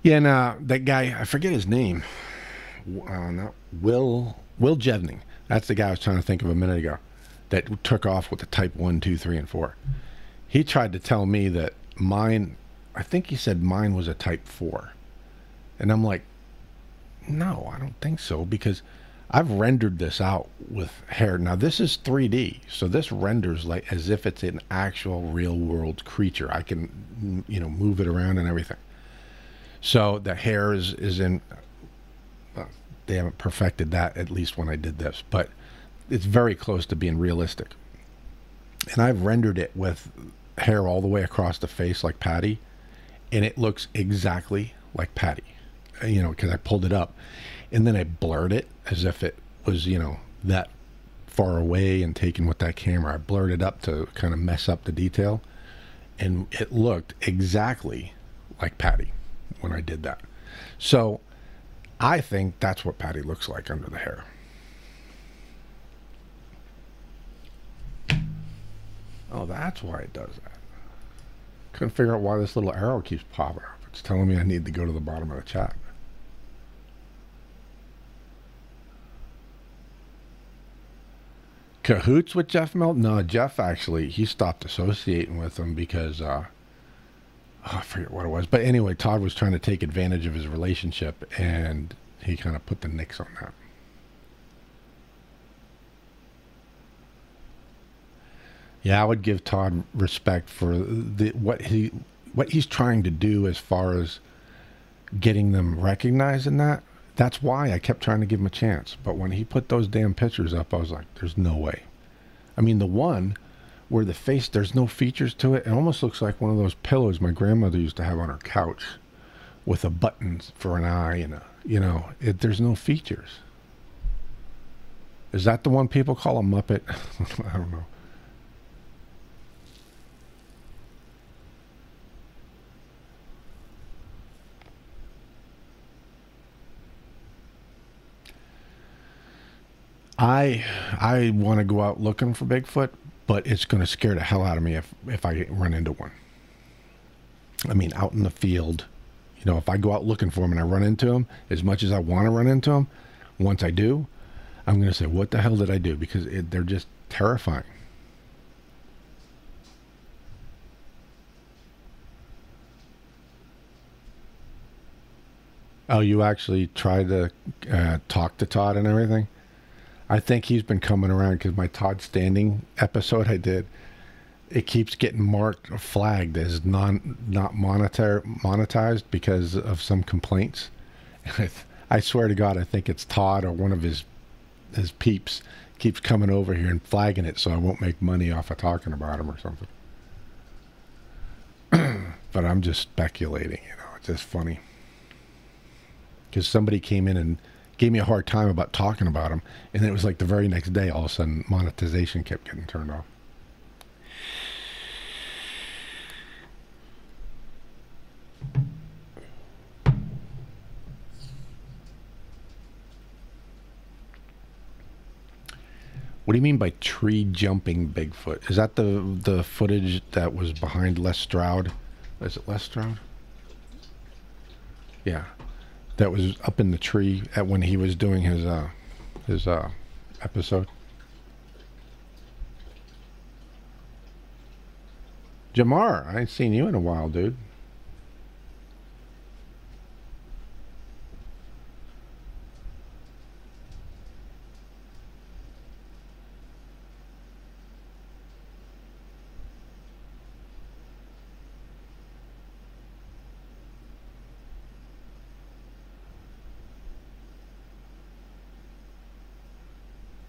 Yeah, and that guy, I forget his name. Not Will Jevning. That's the guy I was trying to think of a minute ago that took off with the type 1, 2, 3, and 4. He tried to tell me that mine, I think he said mine was a type 4. And I'm like, no, I don't think so, because I've rendered this out with hair. Now, this is 3D, so this renders like as if it's an actual real-world creature. I can, move it around and everything. So the hair is in, they haven't perfected that, at least when I did this, but it's very close to being realistic. And I've rendered it with hair all the way across the face like Patty, and it looks exactly like Patty, because I pulled it up. And then I blurred it as if it was, that far away and taken with that camera. I blurred it up to kind of mess up the detail, and it looked exactly like Patty when I did that. So I think that's what Patty looks like under the hair. Oh, that's why it does that. Couldn't figure out why this little arrow keeps popping up. It's telling me I need to go to the bottom of the chat. Cahoots with Jeff Melt? No, Jeff actually, he stopped associating with him because I forget what it was. But anyway, Todd was trying to take advantage of his relationship, and he kind of put the nix on that. Yeah, I would give Todd respect for what he's trying to do as far as getting them recognized in that. That's why I kept trying to give him a chance. But when he put those damn pictures up, I was like, there's no way. I mean, the one where the face, there's no features to it. It almost looks like one of those pillows my grandmother used to have on her couch with a button for an eye and there's no features. Is that the one people call a Muppet? I don't know. I want to go out looking for Bigfoot, but it's going to scare the hell out of me if I run into one. I mean, out in the field, if I go out looking for him and I run into him, as much as I want to run into him, once I do, I'm going to say, what the hell did I do? Because they're just terrifying. Oh, you actually tried to talk to Todd and everything? I think he's been coming around because my Todd Standing episode I did, it keeps getting marked or flagged as not monetized because of some complaints. I swear to God, I think it's Todd or one of his peeps keeps coming over here and flagging it so I won't make money off of talking about him or something. But I'm just speculating, it's just funny. Because somebody came in and gave me a hard time about talking about him, and then it was like the very next day, all of a sudden, monetization kept getting turned off. What do you mean by tree jumping Bigfoot? Is that the footage that was behind Les Stroud? Is it Les Stroud? Yeah. That was up in the tree when he was doing his episode. Jamar, I ain't seen you in a while, dude.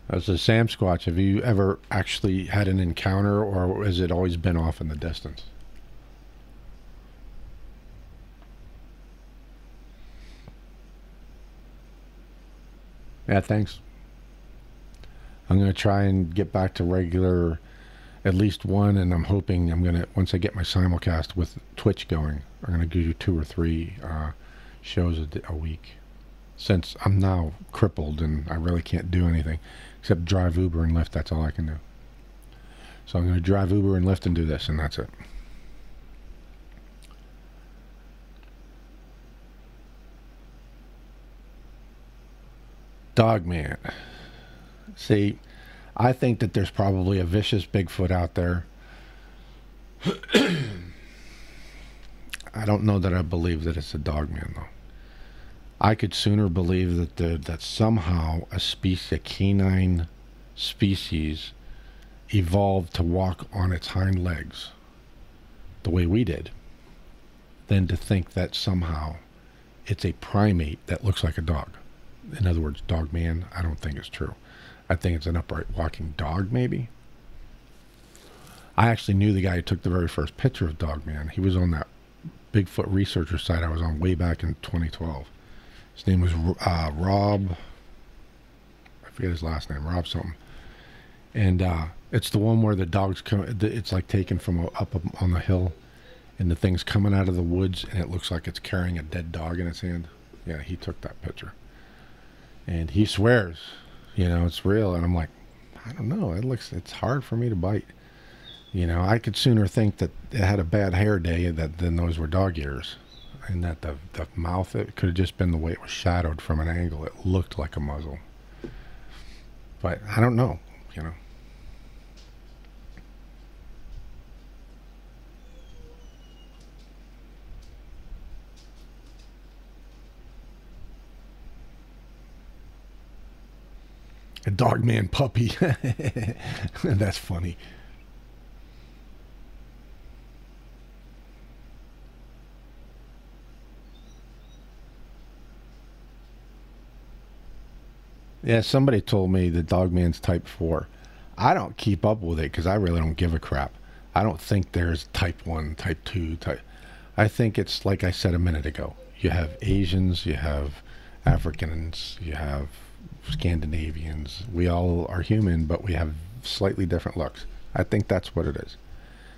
As a Sasquatch, have you ever actually had an encounter, or has it always been off in the distance? Yeah, thanks. I'm going to try and get back to regular, at least one, and I'm hoping I'm going to, once I get my simulcast with Twitch going, I'm going to do 2 or 3 shows a week. Since I'm now crippled and I really can't do anything except drive Uber and Lyft, that's all I can do. So I'm going to drive Uber and Lyft and do this, and that's it. Dogman. See, I think that there's probably a vicious Bigfoot out there. I don't know that I believe that it's a dogman, though. I could sooner believe that somehow a canine species evolved to walk on its hind legs the way we did, than to think that somehow it's a primate that looks like a dog. In other words, dogman, I don't think it's true. I think it's an upright walking dog, maybe. I actually knew the guy who took the very first picture of Dogman. He was on that Bigfoot researcher site I was on way back in 2012. His name was Rob. I forget his last name. Rob something. And it's the one where the dogs come. It's like taken from up on the hill, and the thing's coming out of the woods, and it looks like it's carrying a dead dog in its hand. Yeah, he took that picture, and he swears, it's real. And I'm like, I don't know. It's hard for me to bite. I could sooner think that it had a bad hair day than those were dog ears. And that the mouth, it could have just been the way it was shadowed from an angle. It looked like a muzzle. But I don't know, A dogman puppy. That's funny. Yeah, somebody told me the Dogman's type 4. I don't keep up with it because I really don't give a crap. I don't think there's type 1, type 2, type... I think it's like I said a minute ago. You have Asians, you have Africans, you have Scandinavians. We all are human, but we have slightly different looks. I think that's what it is.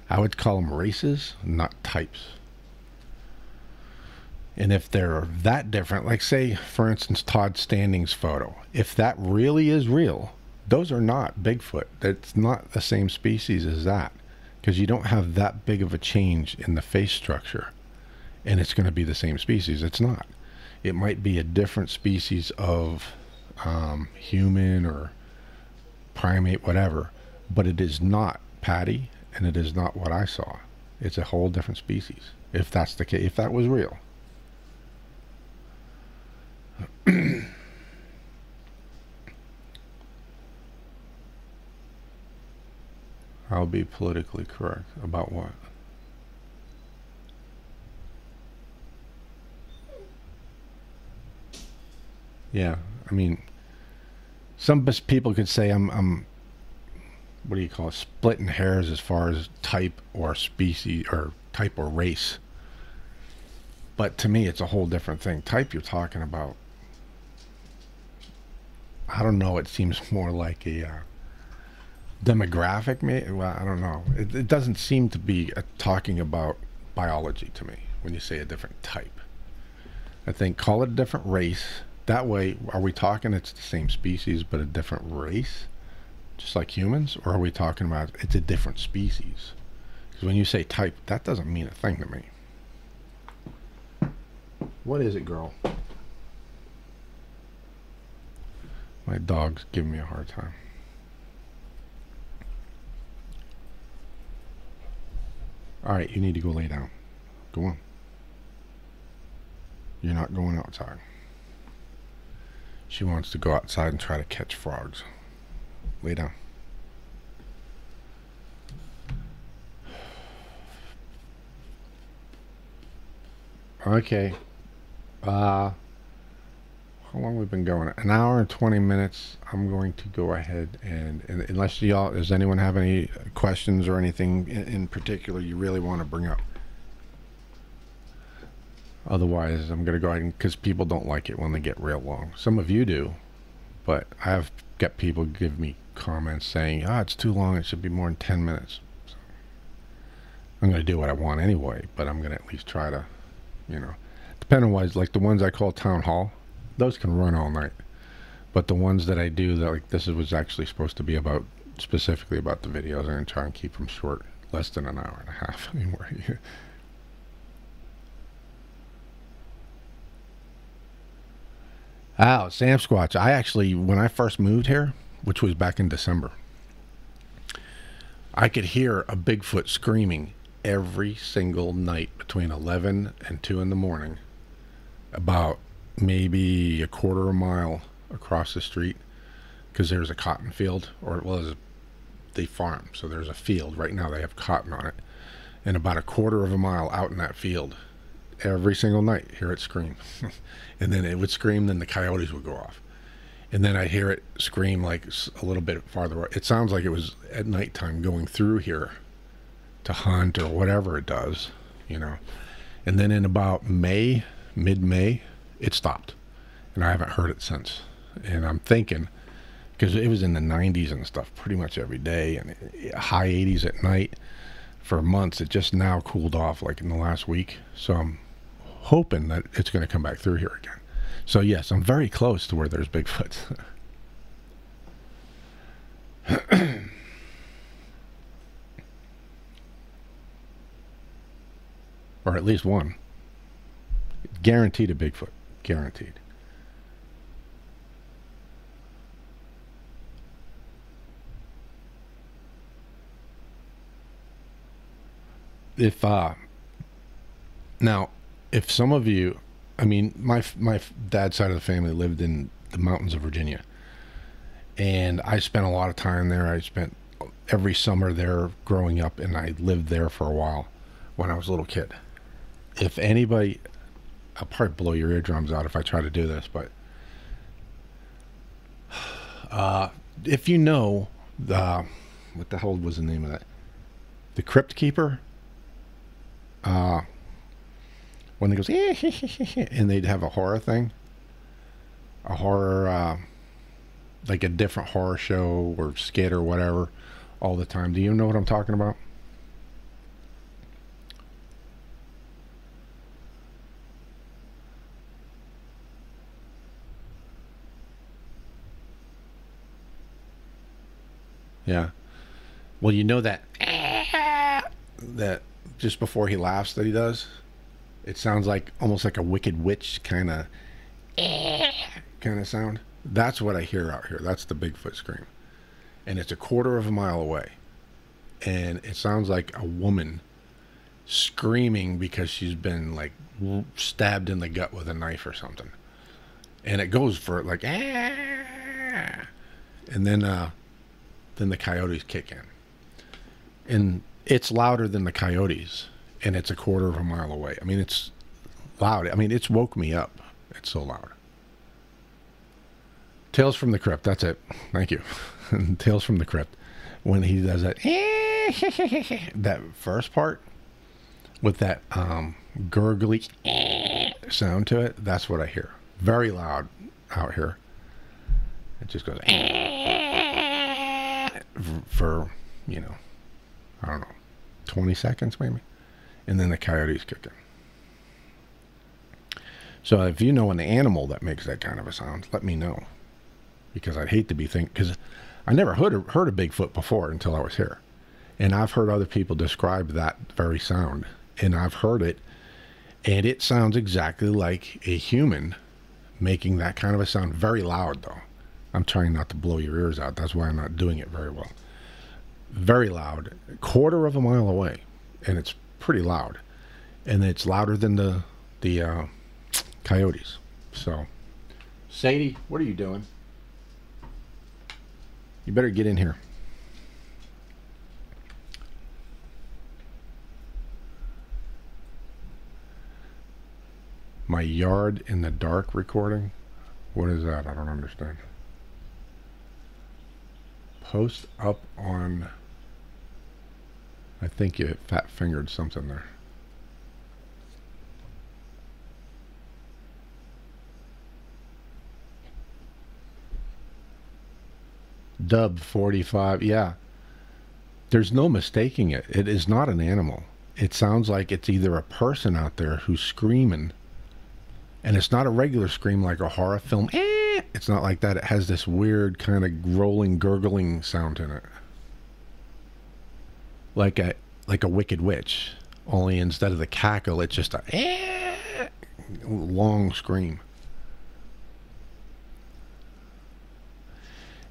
I would call them races, not types. And if they're that different, like say, for instance, Todd Standing's photo, if that really is real, those are not Bigfoot. It's not the same species as that, because you don't have that big of a change in the face structure, and it's going to be the same species. It's not. It might be a different species of human or primate, whatever, but it is not Patty, and it is not what I saw. It's a whole different species, if that's the case, if that was real. I'll be politically correct about what? Yeah, I mean, some people could say I'm what do you call it, splitting hairs as far as type or species or type or race. But to me, it's a whole different thing. Type, you're talking about, I don't know, it seems more like a demographic, maybe. Well, I don't know. It doesn't seem to be talking about biology to me when you say a different type. I think call it a different race. That way, are we talking it's the same species but a different race, just like humans? Or are we talking about it's a different species? Because when you say type, that doesn't mean a thing to me. What is it, girl? My dog's giving me a hard time. Alright, you need to go lay down. Go on. You're not going outside. She wants to go outside and try to catch frogs. Lay down. Okay. how long we've been going? An hour and 20 minutes. I'm going to go ahead and unless y'all, does anyone have any questions or anything in particular you really want to bring up? Otherwise, I'm going to go ahead and, because people don't like it when they get real long. Some of you do, but I have got people give me comments saying, it's too long, it should be more than 10 minutes. So I'm going to do what I want anyway, but I'm going to at least try to, depending on what, like the ones I call town hall, those can run all night. But the ones that I do, that like this was actually supposed to be about, specifically about the videos, I'm going to try and keep them short, less than an hour and a half anymore. Sasquatch. I actually, when I first moved here, which was back in December, I could hear a Bigfoot screaming every single night between 11 and 2 in the morning, about maybe a quarter of a mile across the street, because there's a cotton field, or it was the farm, so there's a field right now, they have cotton on it, and about a quarter of a mile out in that field, every single night hear it scream. And then it would scream, then the coyotes would go off, and then I hear it scream like a little bit farther. It sounds like it was at nighttime going through here to hunt or whatever it does, and then in about mid-May, it stopped, and I haven't heard it since. And I'm thinking, because it was in the 90s and stuff pretty much every day, and high 80s at night for months. It just now cooled off like in the last week, so I'm hoping that it's going to come back through here again. So yes, I'm very close to where there's Bigfoot. Or at least one. Guaranteed a Bigfoot. Guaranteed. Now, if some of you, my dad's side of the family lived in the mountains of Virginia, and I spent a lot of time there. I spent every summer there growing up, and I lived there for a while when I was a little kid. If anybody, I'll probably blow your eardrums out if I try to do this, but if you know what the hell was the name of that? The Crypt Keeper. When they goes, and they'd have a horror thing, like a different horror show or skit or whatever all the time. Do you know what I'm talking about? Yeah. Well, you know that just before he laughs that he does, it sounds like almost like a wicked witch kind of sound. That's what I hear out here. That's the Bigfoot scream, and it's a quarter of a mile away, and it sounds like a woman screaming because she's been like stabbed in the gut with a knife or something, and it goes for like and then the coyotes kick in, and it's louder than the coyotes, and it's a quarter of a mile away. It's loud. It's woke me up. It's so loud. Tales from the Crypt. That's it. Thank you. Tales from the Crypt. When he does that, that first part with that gurgly sound to it, that's what I hear. Very loud out here. It just goes for, I don't know, 20 seconds maybe. And then the coyotes kick in. So if you know an animal that makes that kind of a sound, let me know. Because I'd hate to be because I never heard of Bigfoot before until I was here. And I've heard other people describe that very sound. And I've heard it, and it sounds exactly like a human making that kind of a sound. Very loud, though. I'm trying not to blow your ears out. That's why I'm not doing it very well. Very loud, a quarter of a mile away, and it's pretty loud, and it's louder than the coyotes. So, Sadie, what are you doing? You better get in here. My yard in the dark recording. What is that? I don't understand. Post up on... I think you fat-fingered something there. Dub 45, yeah. There's no mistaking it. It is not an animal. It sounds like it's either a person out there who's screaming, and it's not a regular scream like a horror film. It's not like that. It has this weird kind of rolling, gurgling sound in it. Like a wicked witch. Only instead of the cackle, it's just a long scream.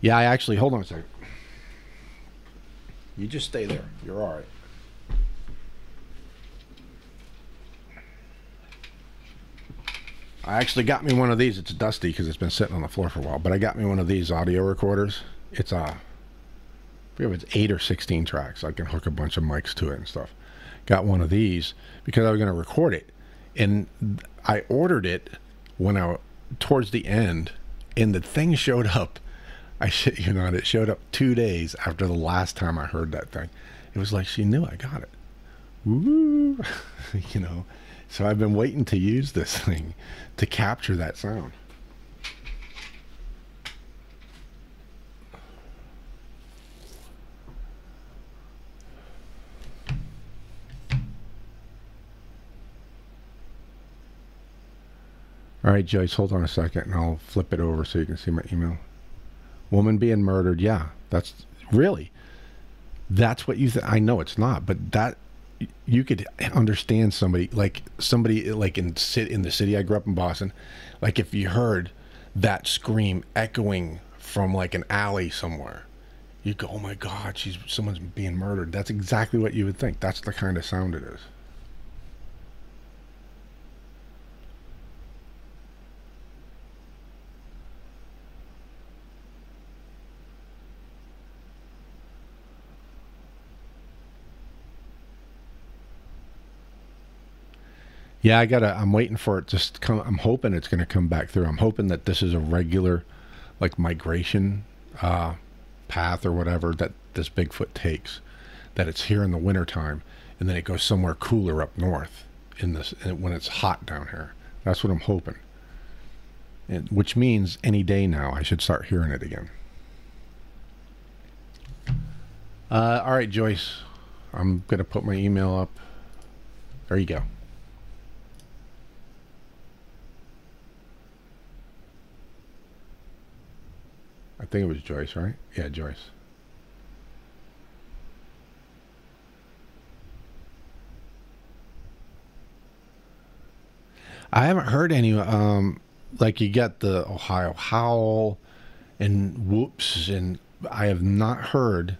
Yeah, I actually... Hold on a second. You just stay there. You're all right. I actually got me one of these. It's dusty because it's been sitting on the floor for a while. But I got me one of these audio recorders. It's I forget if it's 8 or 16 tracks. I can hook a bunch of mics to it and stuff. Got one of these because I was going to record it. And I ordered it towards the end. And the thing showed up. I shit you not, it showed up 2 days after the last time I heard that thing. It was like she knew I got it. Woo! You know, so I've been waiting to use this thing to capture that sound. All right, Joyce, hold on a second and I'll flip it over so you can see my email. Woman being murdered, yeah, that's really, that's what you think. I know it's not, but that you could understand somebody like in the city. I grew up in Boston. Like if you heard that scream echoing from like an alley somewhere, you go, "Oh my God, someone's being murdered." That's exactly what you would think. That's the kind of sound it is. Yeah, I'm waiting for it to come. I'm hoping it's going to come back through. I'm hoping that this is a regular, like, migration path or whatever that this Bigfoot takes. That it's here in the wintertime, and then it goes somewhere cooler up north when it's hot down here. That's what I'm hoping. Which means any day now I should start hearing it again. All right, Joyce. I'm going to put my email up. There you go. I think it was Joyce, right? Yeah, Joyce. I haven't heard any, like you got the Ohio howl and whoops, and I have not heard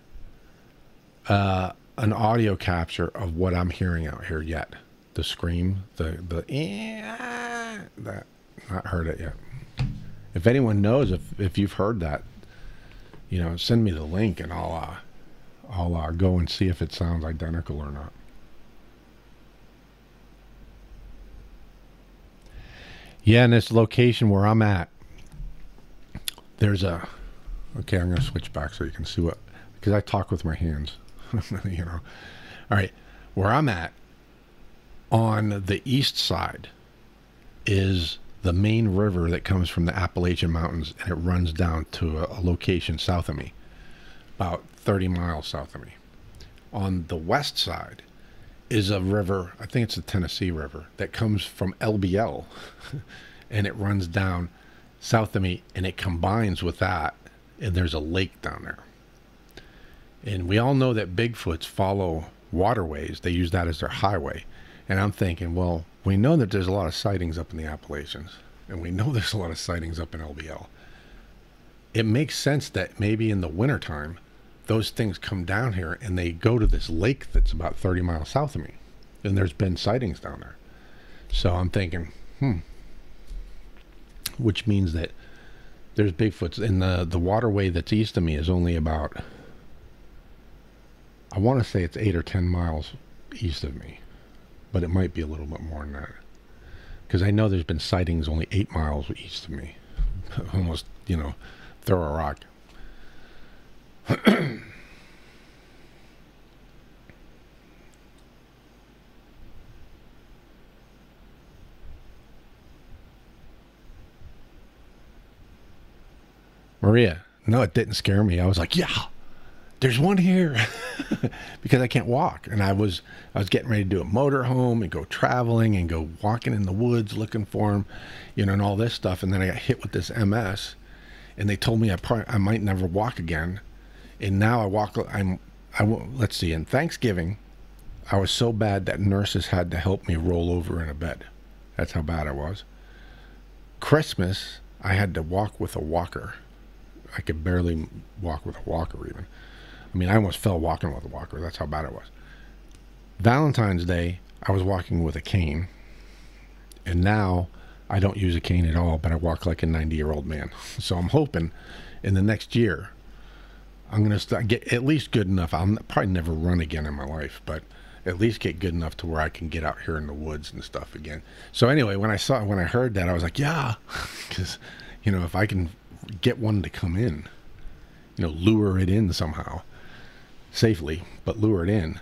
an audio capture of what I'm hearing out here yet. The scream, that, not heard it yet. If anyone knows, if you've heard that, you know, send me the link and I'll go and see if it sounds identical or not. Yeah, in this location where I'm at, there's a... Okay, I'm going to switch back so you can see what... Because I talk with my hands, you know. All right, where I'm at, on the east side, is the main river that comes from the Appalachian Mountains, and it runs down to a location south of me, about 30 miles south of me. On the west side is a river, I think it's the Tennessee River, that comes from LBL, and it runs down south of me, and it combines with that, and there's a lake down there. And we all know that Bigfoots follow waterways. They use that as their highway. And I'm thinking, well, we know that there's a lot of sightings up in the Appalachians, and we know there's a lot of sightings up in LBL. It makes sense that maybe in the wintertime, those things come down here and they go to this lake that's about 30 miles south of me. And there's been sightings down there. So I'm thinking, which means that there's Bigfoots. And the waterway that's east of me is only about, I want to say it's 8 or 10 miles east of me. But it might be a little bit more than that. Because I know there's been sightings only 8 miles east of me. almost, you know, throw a rock. Maria, no, it didn't scare me. I was like, yeah, there's one here. Because I can't walk. And I was getting ready to do a motorhome and go traveling and go walking in the woods looking for him, you know, and all this stuff. And then I got hit with this MS, and they told me I might never walk again. And now I walk. Let's see. In Thanksgiving, I was so bad that nurses had to help me roll over in a bed. That's how bad I was. Christmas, I had to walk with a walker. I could barely walk with a walker even. I mean, I almost fell walking with a walker. That's how bad it was. Valentine's Day, I was walking with a cane. And now I don't use a cane at all, but I walk like a 90-year-old man. So I'm hoping in the next year, I'm going to get at least good enough. I'll probably never run again in my life, but at least get good enough to where I can get out here in the woods and stuff again. So anyway, when I heard that, I was like, yeah, because, you know, if I can get one to come in, you know, lure it in somehow safely, but lure it in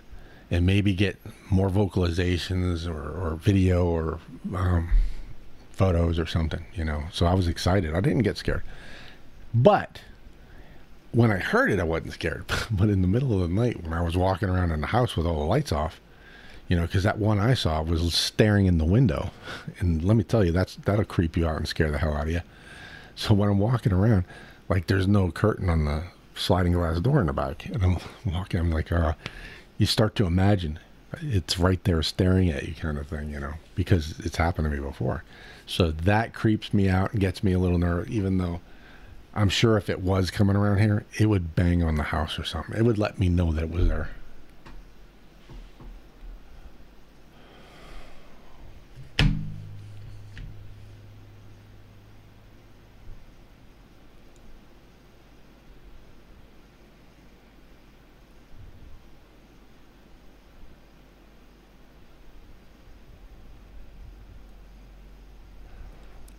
and maybe get more vocalizations or video or photos or something, you know. So I was excited. I didn't get scared. But when I heard it, I wasn't scared. But in the middle of the night, when I was walking around in the house with all the lights off, you know, because that one I saw was staring in the window. And let me tell you, that'll creep you out and scare the hell out of you. So when I'm walking around, like there's no curtain on the sliding glass door in the back. And I'm walking, I'm like, you start to imagine it's right there staring at you kind of thing, you know, because it's happened to me before. So that creeps me out and gets me a little nervous, even though I'm sure if it was coming around here, it would bang on the house or something. It would let me know that it was there.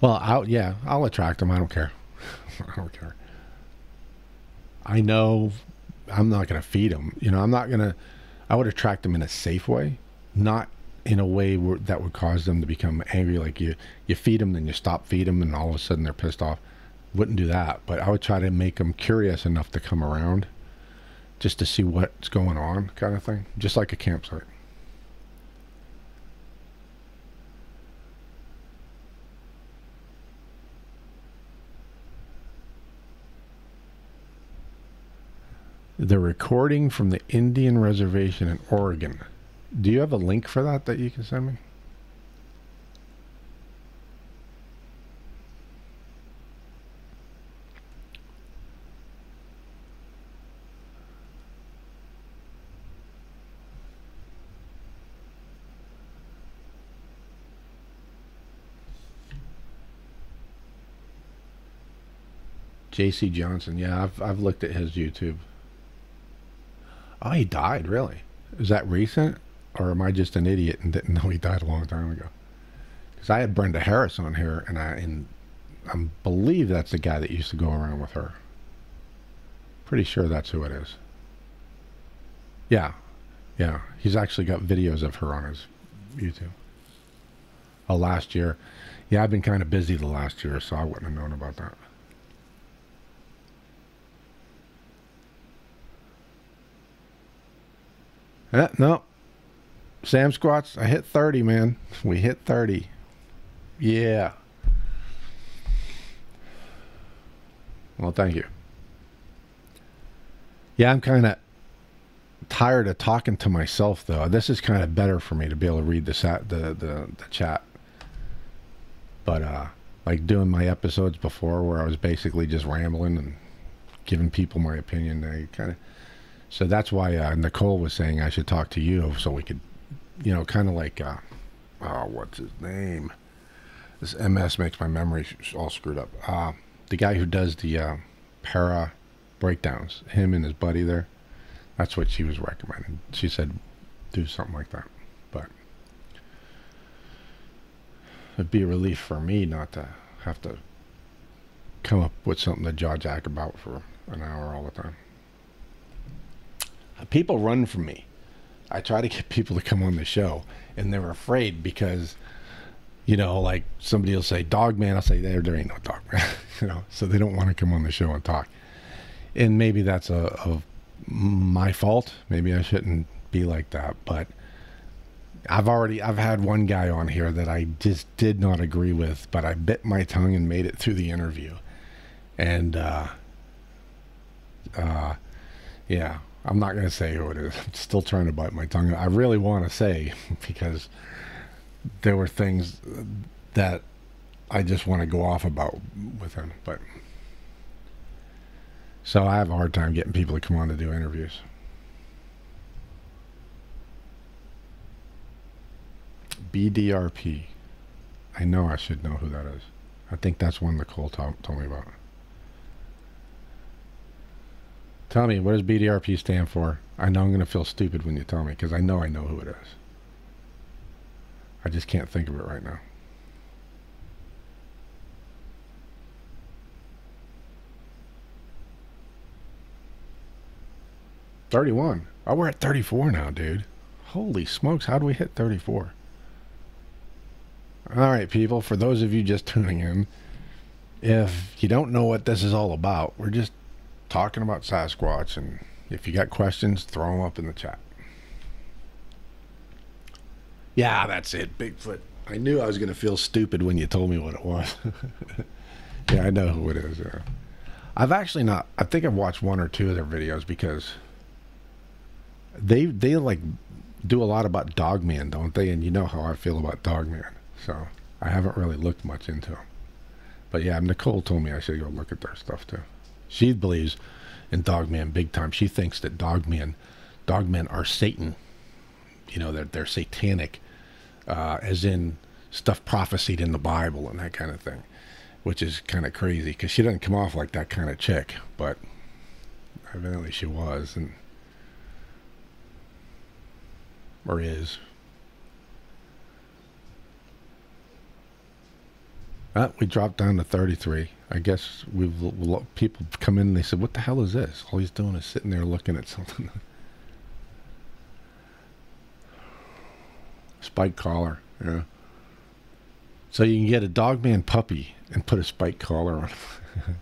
Well, I'll attract them. I don't care. I don't care. I know I'm not going to feed them. You know, I would attract them in a safe way, not in a way that would cause them to become angry. Like you feed them, then you stop feeding them, and all of a sudden they're pissed off. Wouldn't do that. But I would try to make them curious enough to come around just to see what's going on kind of thing. Just like a campsite. The recording from the Indian reservation in Oregon. Do you have a link for that you can send me? J.C. Johnson. Yeah, I've looked at his YouTube. Oh, he died, really? Is that recent? Or am I just an idiot and didn't know he died a long time ago? Because I had Brenda Harris on here, and I believe that's the guy that used to go around with her. Pretty sure that's who it is. Yeah. Yeah. He's actually got videos of her on his YouTube. Oh, last year. Yeah, I've been kind of busy the last year, so I wouldn't have known about that. No. Sam Squats, I hit 30, man. We hit 30. Yeah. Well, thank you. Yeah, I'm kind of tired of talking to myself, though. This is kind of better for me to be able to read the chat. But like doing my episodes before where I was basically just rambling and giving people my opinion, they kind of... So that's why Nicole was saying I should talk to you so we could, you know, kind of like, what's his name? This MS makes my memory all screwed up. The guy who does the para breakdowns, him and his buddy there, that's what she was recommending. She said do something like that. But it'd be a relief for me not to have to come up with something to jaw jack about for an hour all the time. People run from me. I try to get people to come on the show, and they're afraid because, you know, like somebody will say dogman, I'll say there ain't no dogman, you know, so they don't want to come on the show and talk. And maybe that's my fault. Maybe I shouldn't be like that, but I've had one guy on here that I just did not agree with, but I bit my tongue and made it through the interview. And yeah, I'm not going to say who it is. I'm still trying to bite my tongue. I really want to say, because there were things that I just want to go off about with him. But so I have a hard time getting people to come on to do interviews. BDRP. I know I should know who that is. I think that's one Nicole told me about. Tell me, what does BDRP stand for? I know I'm going to feel stupid when you tell me, because I know who it is. I just can't think of it right now. $31. Oh, we're at 34 now, dude. Holy smokes, how do we hit 34? All right, people, for those of you just tuning in, if you don't know what this is all about, we're just talking about Sasquatch, and if you got questions, throw them up in the chat. Yeah, that's it, Bigfoot. I knew I was going to feel stupid when you told me what it was. Yeah, I know who it is. Yeah. I've actually not, I think I've watched one or two of their videos, because they like do a lot about dogman, don't they? And you know how I feel about dogman. So I haven't really looked much into them. But yeah, Nicole told me I should go look at their stuff too. She believes in dogman big time. She thinks that dogmen are Satan. You know, they're satanic, as in stuff prophesied in the Bible and that kind of thing, which is kind of crazy, because she doesn't come off like that kind of chick, but evidently she was, and or is. We dropped down to 33. I guess people come in and they said, what the hell is this? All he's doing is sitting there looking at something. Spike collar, yeah. So you can get a dogman puppy and put a spike collar on him.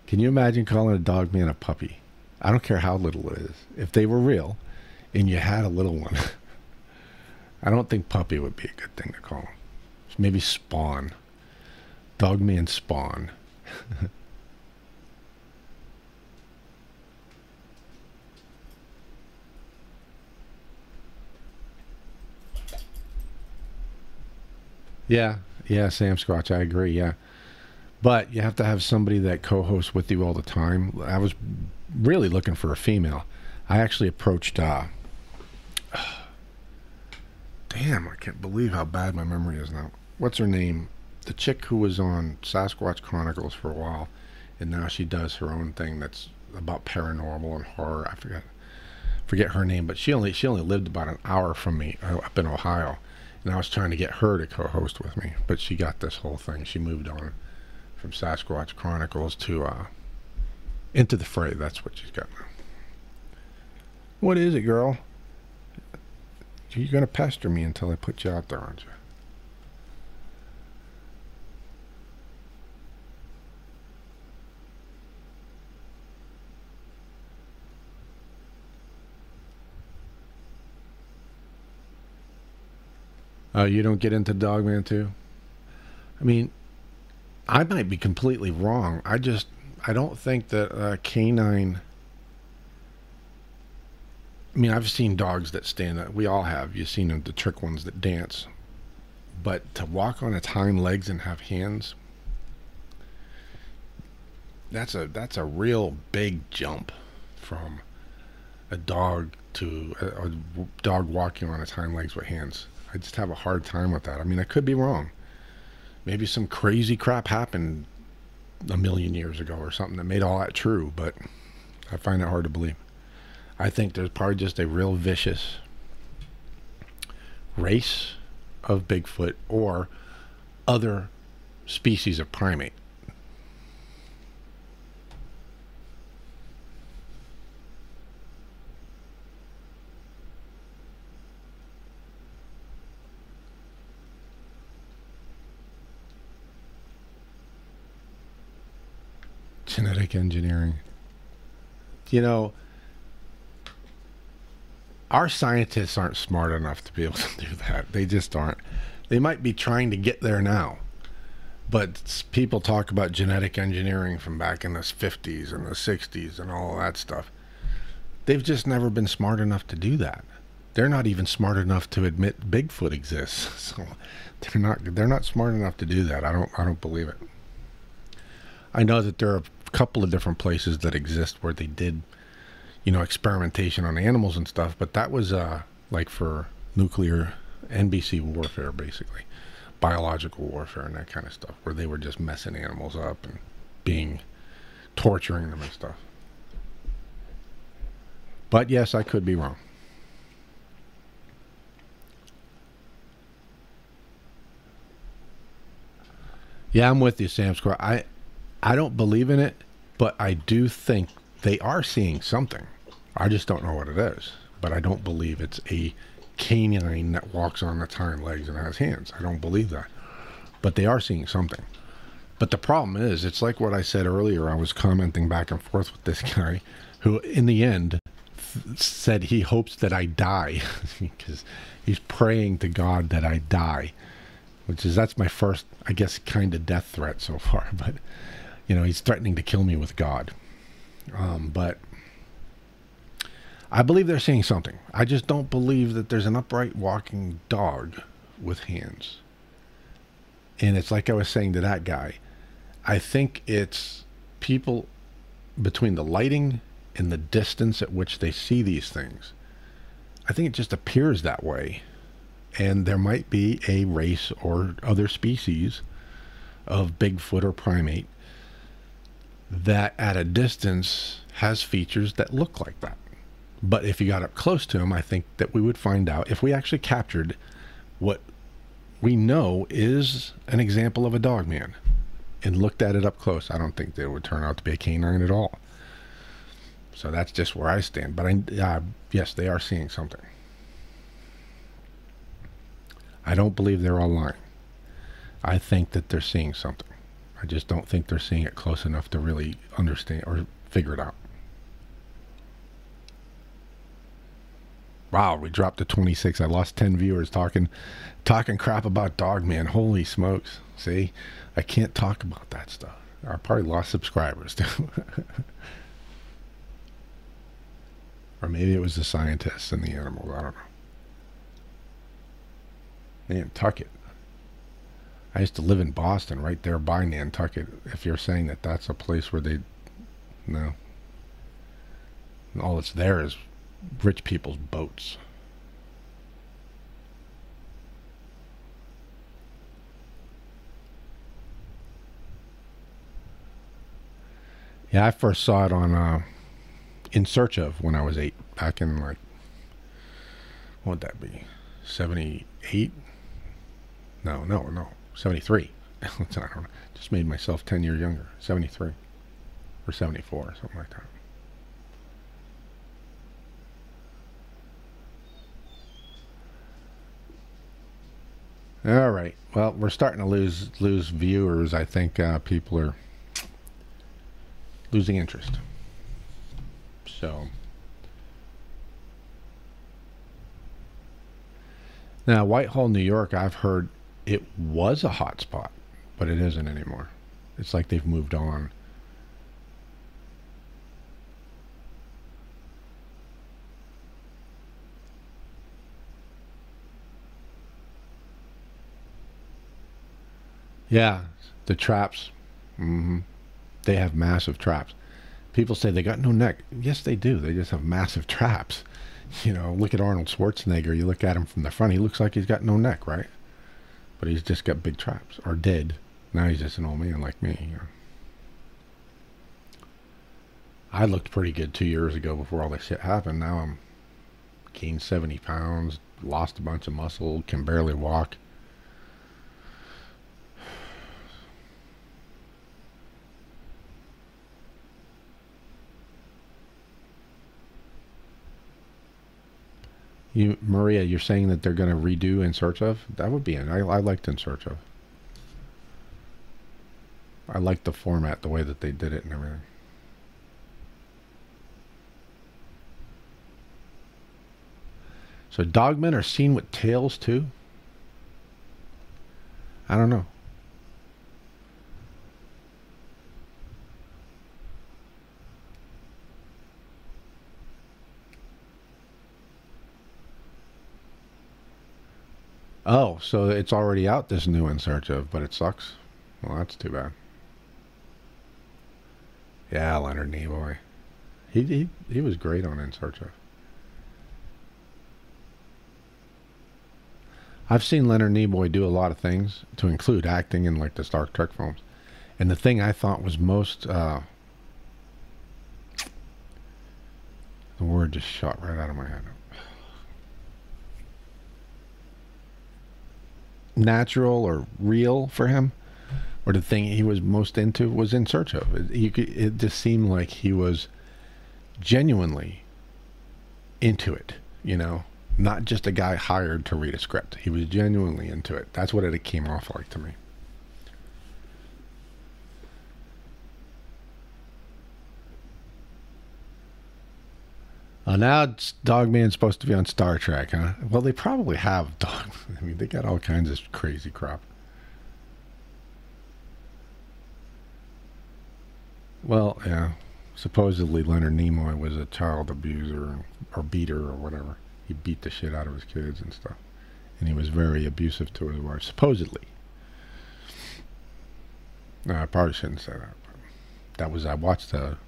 Can you imagine calling a dogman a puppy? I don't care how little it is. If they were real and you had a little one, I don't think puppy would be a good thing to call him. Maybe Spawn. Dogman Spawn. Yeah, Sam Squatch, I agree, yeah. But you have to have somebody that co-hosts with you all the time. I was really looking for a female. I actually approached, damn, I can't believe how bad my memory is now. What's her name? The chick who was on Sasquatch Chronicles for a while, and now she does her own thing that's about paranormal and horror. I forget her name, but she only lived about an hour from me up in Ohio, and I was trying to get her to co-host with me, but she got this whole thing. She moved on from Sasquatch Chronicles to Into the Fray. That's what she's got now. What is it, girl? You're gonna pester me until I put you out there, aren't you? Oh, you don't get into dogman too? I mean, I might be completely wrong. I don't think that canine. I mean, I've seen dogs that stand up. We all have. You've seen them, the trick ones that dance. But to walk on its hind legs and have hands, that's a real big jump from a dog to a dog walking on its hind legs with hands. I just have a hard time with that. I mean, I could be wrong. Maybe some crazy crap happened a million years ago or something that made all that true, but I find it hard to believe. I think there's probably just a real vicious race of Bigfoot or other species of primate Genetic engineering. You know, our scientists aren't smart enough to be able to do that. They just aren't. They might be trying to get there now. But people talk about genetic engineering from back in the 50s and the 60s and all of that stuff. They've just never been smart enough to do that. They're not even smart enough to admit Bigfoot exists. So they're not smart enough to do that. I don't believe it. I know that there are a couple of different places that exist where they did, you know, experimentation on animals and stuff, but that was like for nuclear NBC warfare, basically. Biological warfare and that kind of stuff, where they were just messing animals up and torturing them and stuff. But yes, I could be wrong. Yeah, I'm with you, Sam Square. I don't believe in it, but I do think they are seeing something. I just don't know what it is. But I don't believe it's a canine that walks on its hind legs and has hands. I don't believe that. But they are seeing something. But the problem is, it's like what I said earlier. I was commenting back and forth with this guy who, in the end, said he hopes that I die because he's praying to God that I die. That's my first, I guess, kind of death threat so far. But, you know, he's threatening to kill me with God. But I believe they're seeing something. I just don't believe that there's an upright walking dog with hands. And it's like I was saying to that guy. I think it's people between the lighting and the distance at which they see these things. I think it just appears that way. And there might be a race or other species of Bigfoot or primate that at a distance has features that look like that. But if you got up close to him, I think that we would find out, if we actually captured what we know is an example of a dogman and looked at it up close, I don't think that it would turn out to be a canine at all. So that's just where I stand. But yes, they are seeing something. I don't believe they're all lying. I think that they're seeing something. I just don't think they're seeing it close enough to really understand or figure it out. Wow, we dropped to 26. I lost 10 viewers talking crap about Dogman. Holy smokes. See? I can't talk about that stuff. I probably lost subscribers too. Or maybe it was the scientists and the animals. I don't know. Nantucket. I used to live in Boston, right there by Nantucket. If you're saying that that's a place where they... No. All that's there is rich people's boats. Yeah, I first saw it on In Search Of when I was 8, back in like, what would that be, 78? No, 73. I don't know. Just made myself 10 years younger. 73 or 74, something like that. All right. Well, we're starting to lose viewers. I think people are losing interest. So now, Whitehall, New York, I've heard it was a hot spot, but it isn't anymore. It's like they've moved on. Yeah, the traps. They have massive traps. People say they got no neck. Yes, they do. They just have massive traps. You know, look at Arnold Schwarzenegger. You look at him from the front, he looks like he's got no neck, right? But he's just got big traps. Or did. Now he's just an old man like me. You know. I looked pretty good 2 years ago before all this shit happened. Now I'm gained 70 pounds, lost a bunch of muscle, can barely walk. Maria, you're saying that they're going to redo In Search Of? That would be I liked In Search Of. I like the format, the way that they did it and everything. So dogmen are seen with tails too? I don't know. Oh, so it's already out, this new In Search Of, but it sucks. Well, that's too bad. Yeah, Leonard Nimoy. He was great on In Search Of. I've seen Leonard Nimoy do a lot of things, to include acting in like the Star Trek films. And the thing I thought was most the word just shot right out of my head. Natural or real for him, or the thing he was most into, was In Search Of. It just seemed like he was genuinely into it, you know, not just a guy hired to read a script. He was genuinely into it. That's what it came off like to me. Now Dogman's supposed to be on Star Trek, huh? Well, they probably have Dog. I mean, they got all kinds of crazy crap. Well, yeah. Supposedly Leonard Nimoy was a child abuser or beater or whatever. He beat the shit out of his kids and stuff. And he was very abusive to his wife, supposedly. No, I probably shouldn't say that. But that was, I watched a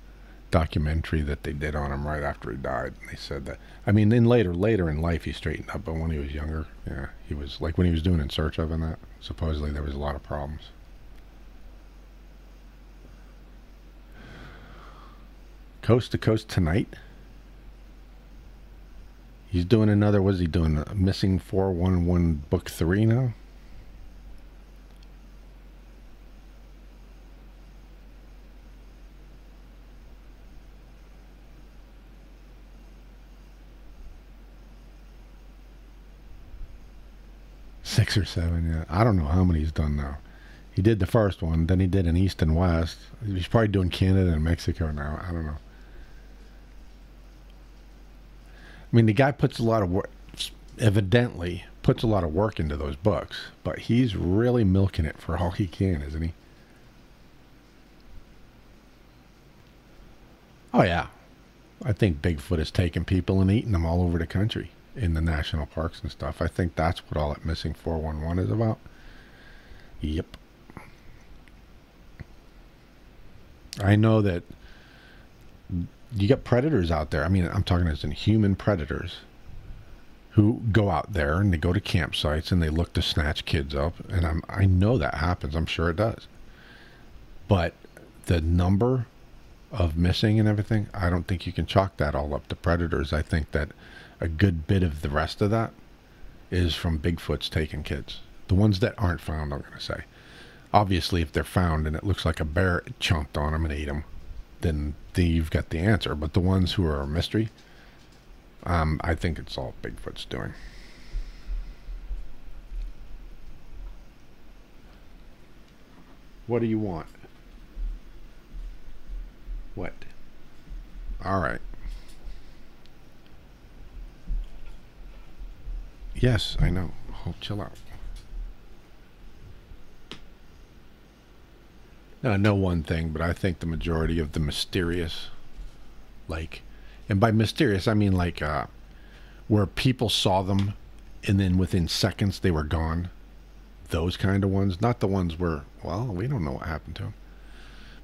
documentary that they did on him right after he died, and they said that, I mean, then later in life he straightened up, but when he was younger, yeah, he was like, when he was doing In Search Of and that, supposedly there was a lot of problems. Coast to Coast tonight, he's doing another, what is he doing, Missing 411 book 3 now? Six or seven, yeah. I don't know how many he's done now. He did the first one, then he did an East and West. He's probably doing Canada and Mexico now. I don't know. I mean, the guy puts a lot of work, evidently puts a lot of work into those books, but he's really milking it for all he can, isn't he? Oh, yeah. I think Bigfoot has taken people and eaten them all over the country. In the national parks and stuff. I think that's what all that Missing 411 is about. Yep. I know that you got predators out there. I mean, I'm talking as in human predators who go out there and they go to campsites and they look to snatch kids up. And I know that happens. I'm sure it does. But the number of missing and everything, I don't think you can chalk that all up to predators. I think that a good bit of the rest of that is from Bigfoot's taking kids. The ones that aren't found, I'm going to say. Obviously, if they're found and it looks like a bear chomped on them and ate them, then you've got the answer. But the ones who are a mystery, I think it's all Bigfoot's doing. What do you want? What? All right. Yes, I know. Oh, chill out. Now, I know one thing, but I think the majority of the mysterious, like, and by mysterious, I mean like where people saw them and then within seconds they were gone. Those kind of ones. Not the ones where, well, we don't know what happened to him.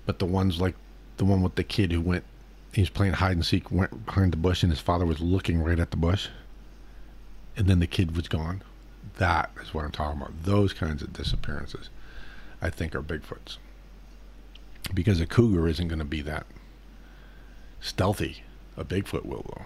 But the ones like the one with the kid who went, he was playing hide and seek, went behind the bush and his father was looking right at the bush. And then the kid was gone. That is what I'm talking about. Those kinds of disappearances, I think, are Bigfoot's. Because a cougar isn't going to be that stealthy. A Bigfoot will, though.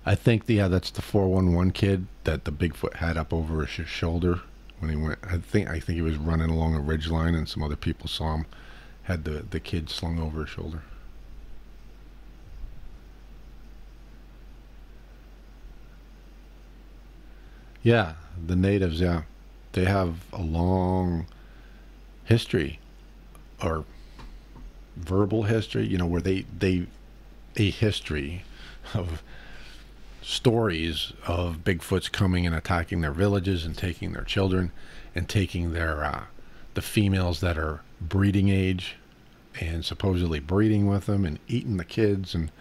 I think, yeah, that's the 411 kid that the Bigfoot had up over his shoulder. When he went, I think he was running along a ridge line and some other people saw him, had the kid slung over his shoulder. Yeah, the natives, yeah. They have a long history, or verbal history, where a history of stories of Bigfoots coming and attacking their villages and taking their children and taking their the females that are breeding age and supposedly breeding with them and eating the kids and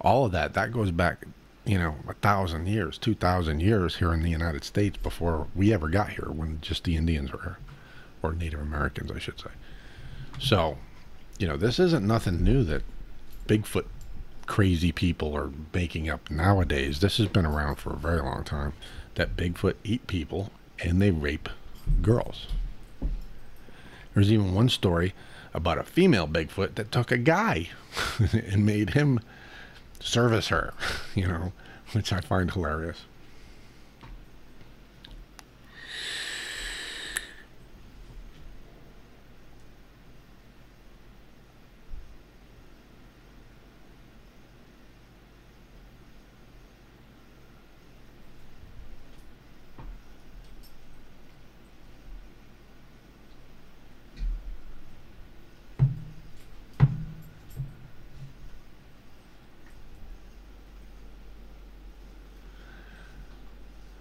all of that. That goes back, 1,000 years, 2,000 years here in the United States before we ever got here, when just the Indians were here, or Native Americans, I should say. So, this isn't nothing new that Bigfoot crazy people are making up nowadays. This has been around for a very long time, that Bigfoot eat people and they rape girls. There's even one story about a female Bigfoot that took a guy and made him service her, which I find hilarious.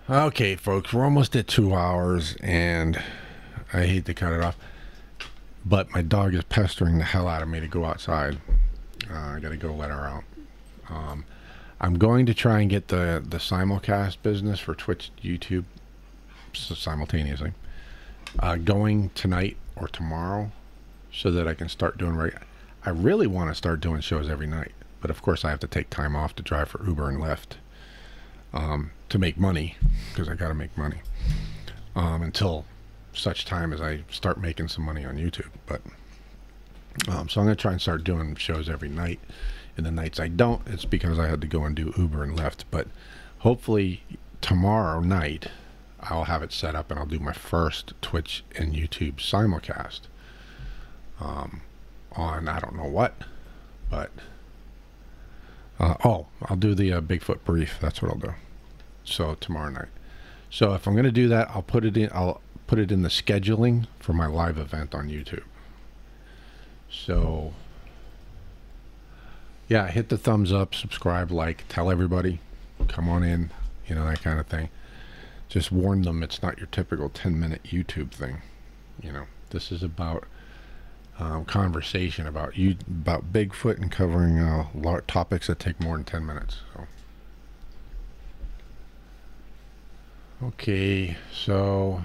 Okay, folks, we're almost at 2 hours, and I hate to cut it off, but my dog is pestering the hell out of me to go outside. I gotta go let her out. I'm going to try and get the simulcast business for Twitch, YouTube, simultaneously, going tonight or tomorrow, so that I can start doing I really want to start doing shows every night, but of course I have to take time off to drive for Uber and Lyft. To make money, because I gotta make money until such time as I start making some money on YouTube. But so I'm gonna try and start doing shows every night, and the nights I don't, it's because I had to go and do Uber and Lyft. But hopefully tomorrow night I'll have it set up and I'll do my first Twitch and YouTube simulcast on I don't know what, but I'll do the Bigfoot brief. That's what I'll do. So tomorrow night. So if I'm going to do that, I'll put it in the scheduling for my live event on YouTube. So yeah, hit the thumbs up, subscribe, like, tell everybody, come on in, that kind of thing. Just warn them it's not your typical 10-minute YouTube thing. This is about conversation about Bigfoot and covering topics that take more than 10 minutes. So. Okay, so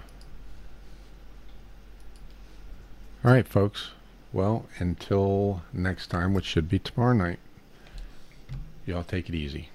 all right, folks. Well, until next time, which should be tomorrow night, y'all take it easy.